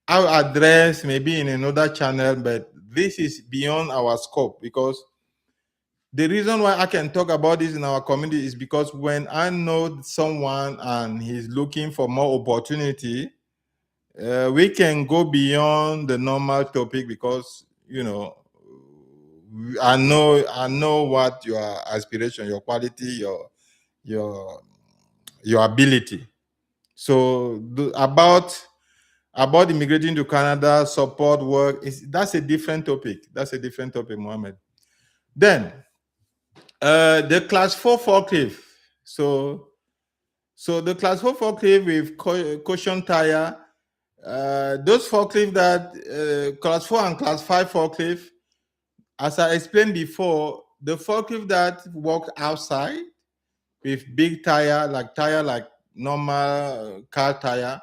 I'll address maybe in another channel, but this is beyond our scope because the reason why I can talk about this in our community is because when I know someone and he's looking for more opportunity, we can go beyond the normal topic because I know what your aspiration, your quality, your your ability. So about immigrating to Canada, support work that's a different topic. That's a different topic, Mohammed. Then the class 4 forklift. So the class 4 forklift with cushion tire, those forklift that class 4 and class 5 forklift, as I explained before, the forklift that work outside with big tire like normal car tire,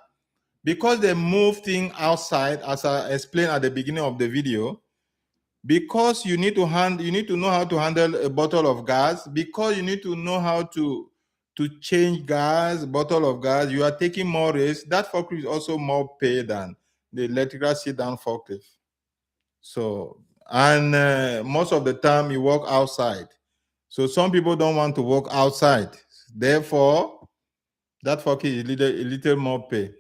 because they move things outside, as I explained at the beginning of the video, because you need to know how to handle a bottle of gas, because you need to know how to change gas, bottle of gas, you are taking more risk. That forklift is also more pay than the electrical sit down forklift. So, and most of the time you work outside. So some people don't want to work outside. Therefore, that forklift is a little more pay.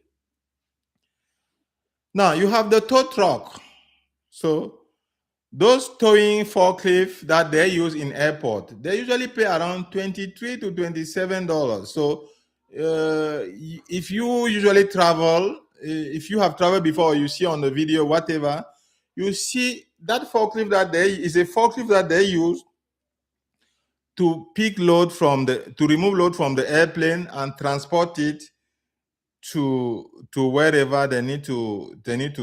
Now you have the tow truck. So those towing forklift that they use in airport, they usually pay around $23 to $27. So if you usually travel, if you have traveled before, you see on the video, whatever, you see that forklift is a forklift that they use to remove load from the airplane and transport it to wherever they need to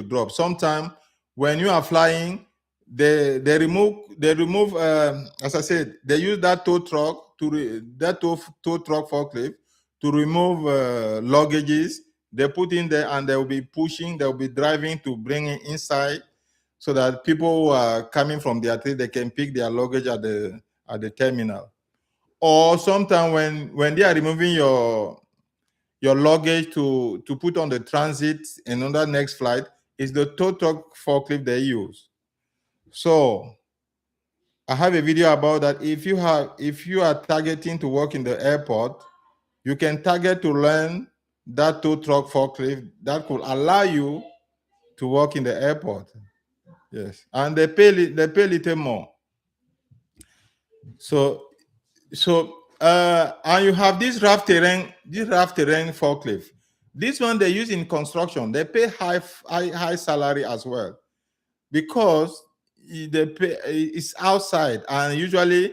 drop. Sometimes when you are flying, they remove as I said, they use that tow truck tow truck forklift to remove luggages. They put in there and they will be pushing, they will be driving to bring it inside, so that people who are coming from their trip, they can pick their luggage at the terminal. Or sometimes when they are removing your luggage to put on the transit and on the next flight, is the tow truck forklift they use. So I have a video about that. If you are targeting to work in the airport, you can target to learn that tow truck forklift that could allow you to work in the airport. Yes, and they pay a little more. And you have this rough terrain forklift. This one they use in construction. They pay high salary as well, because it's outside, and usually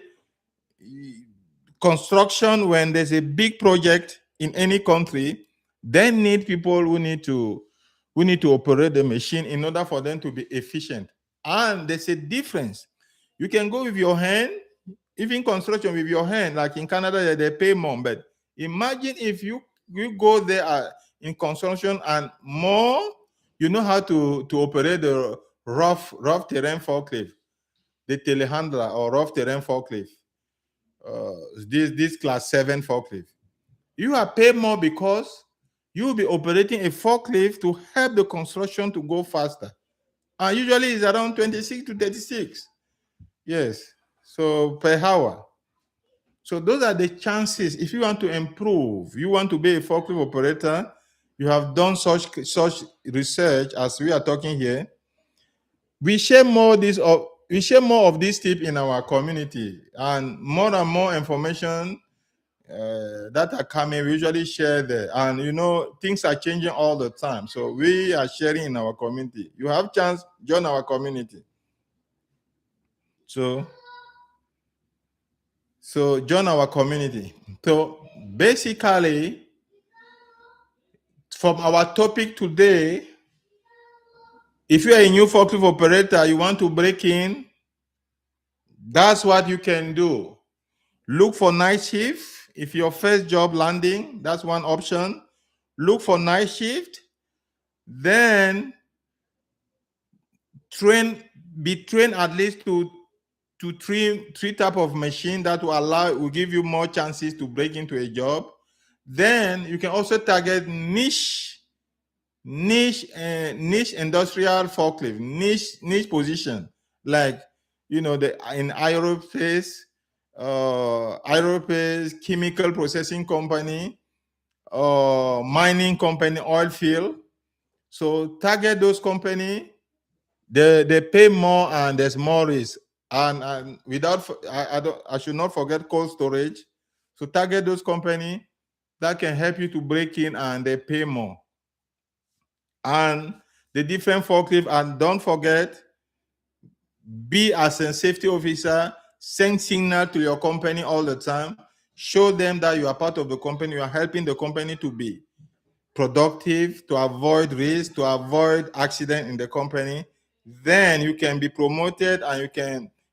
construction, when there's a big project in any country, they need people who need to operate the machine in order for them to be efficient. And there's a difference. You can go with your hand, even construction with your hand, like in Canada, they pay more. But imagine if you go there in construction, and more, you know how to operate the rough terrain forklift, the telehandler or rough terrain forklift, this class 7 forklift. You are paid more because you will be operating a forklift to help the construction to go faster. And usually it's around 26 to 36. Yes. So per hour. So those are the chances. If you want to improve, you want to be a forklift operator, you have done such research as we are talking here. We share more of this tip in our community, and more information that are coming, we usually share there. And things are changing all the time, so we are sharing in our community. You have chance, join our community. So join our community. So basically, from our topic today, if you are a new forklift operator, you want to break in, that's what you can do. Look for night shift. If your first job landing, that's one option. Look for night shift. Then be trained at least to three type of machine that will give you more chances to break into a job. Then you can also target niche industrial forklift, niche position, like in aerospace, chemical processing company, mining company, oil field. So target those company. They pay more and there's more risk. And I should not forget cold storage. So target those company that can help you to break in and they pay more. And the different forklift, and don't forget, be as a safety officer, send signal to your company all the time. Show them that you are part of the company, you are helping the company to be productive, to avoid risk, to avoid accident in the company. Then you can be promoted and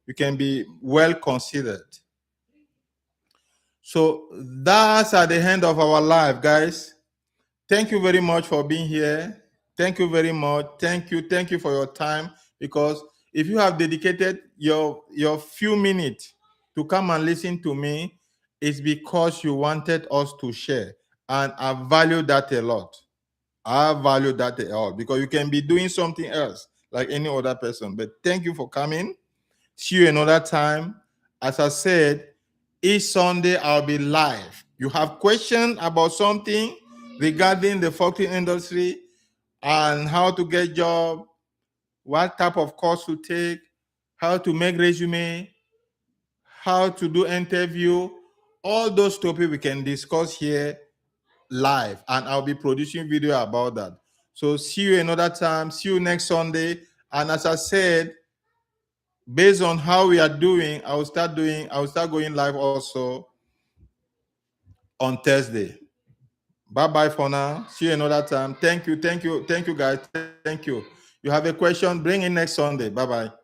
you can be well considered. So that's at the end of our life, guys. Thank you very much for being here. Thank you very much. Thank you for your time. Because if you have dedicated your few minutes to come and listen to me, it's because you wanted us to share. And I value that a lot. I value that a lot because you can be doing something else like any other person. But thank you for coming. See you another time. As I said, each Sunday I'll be live. You have questions about something regarding the forklift industry and how to get job, what type of course to take, how to make resume, how to do interview, all those topics we can discuss here live, and I'll be producing video about that. So see you another time. See you next Sunday. And as I said, based on how we are doing, I will start going live also on Thursday. Bye bye for now. See you another time. Thank you, guys. Thank you. You have a question? Bring in next Sunday. Bye bye.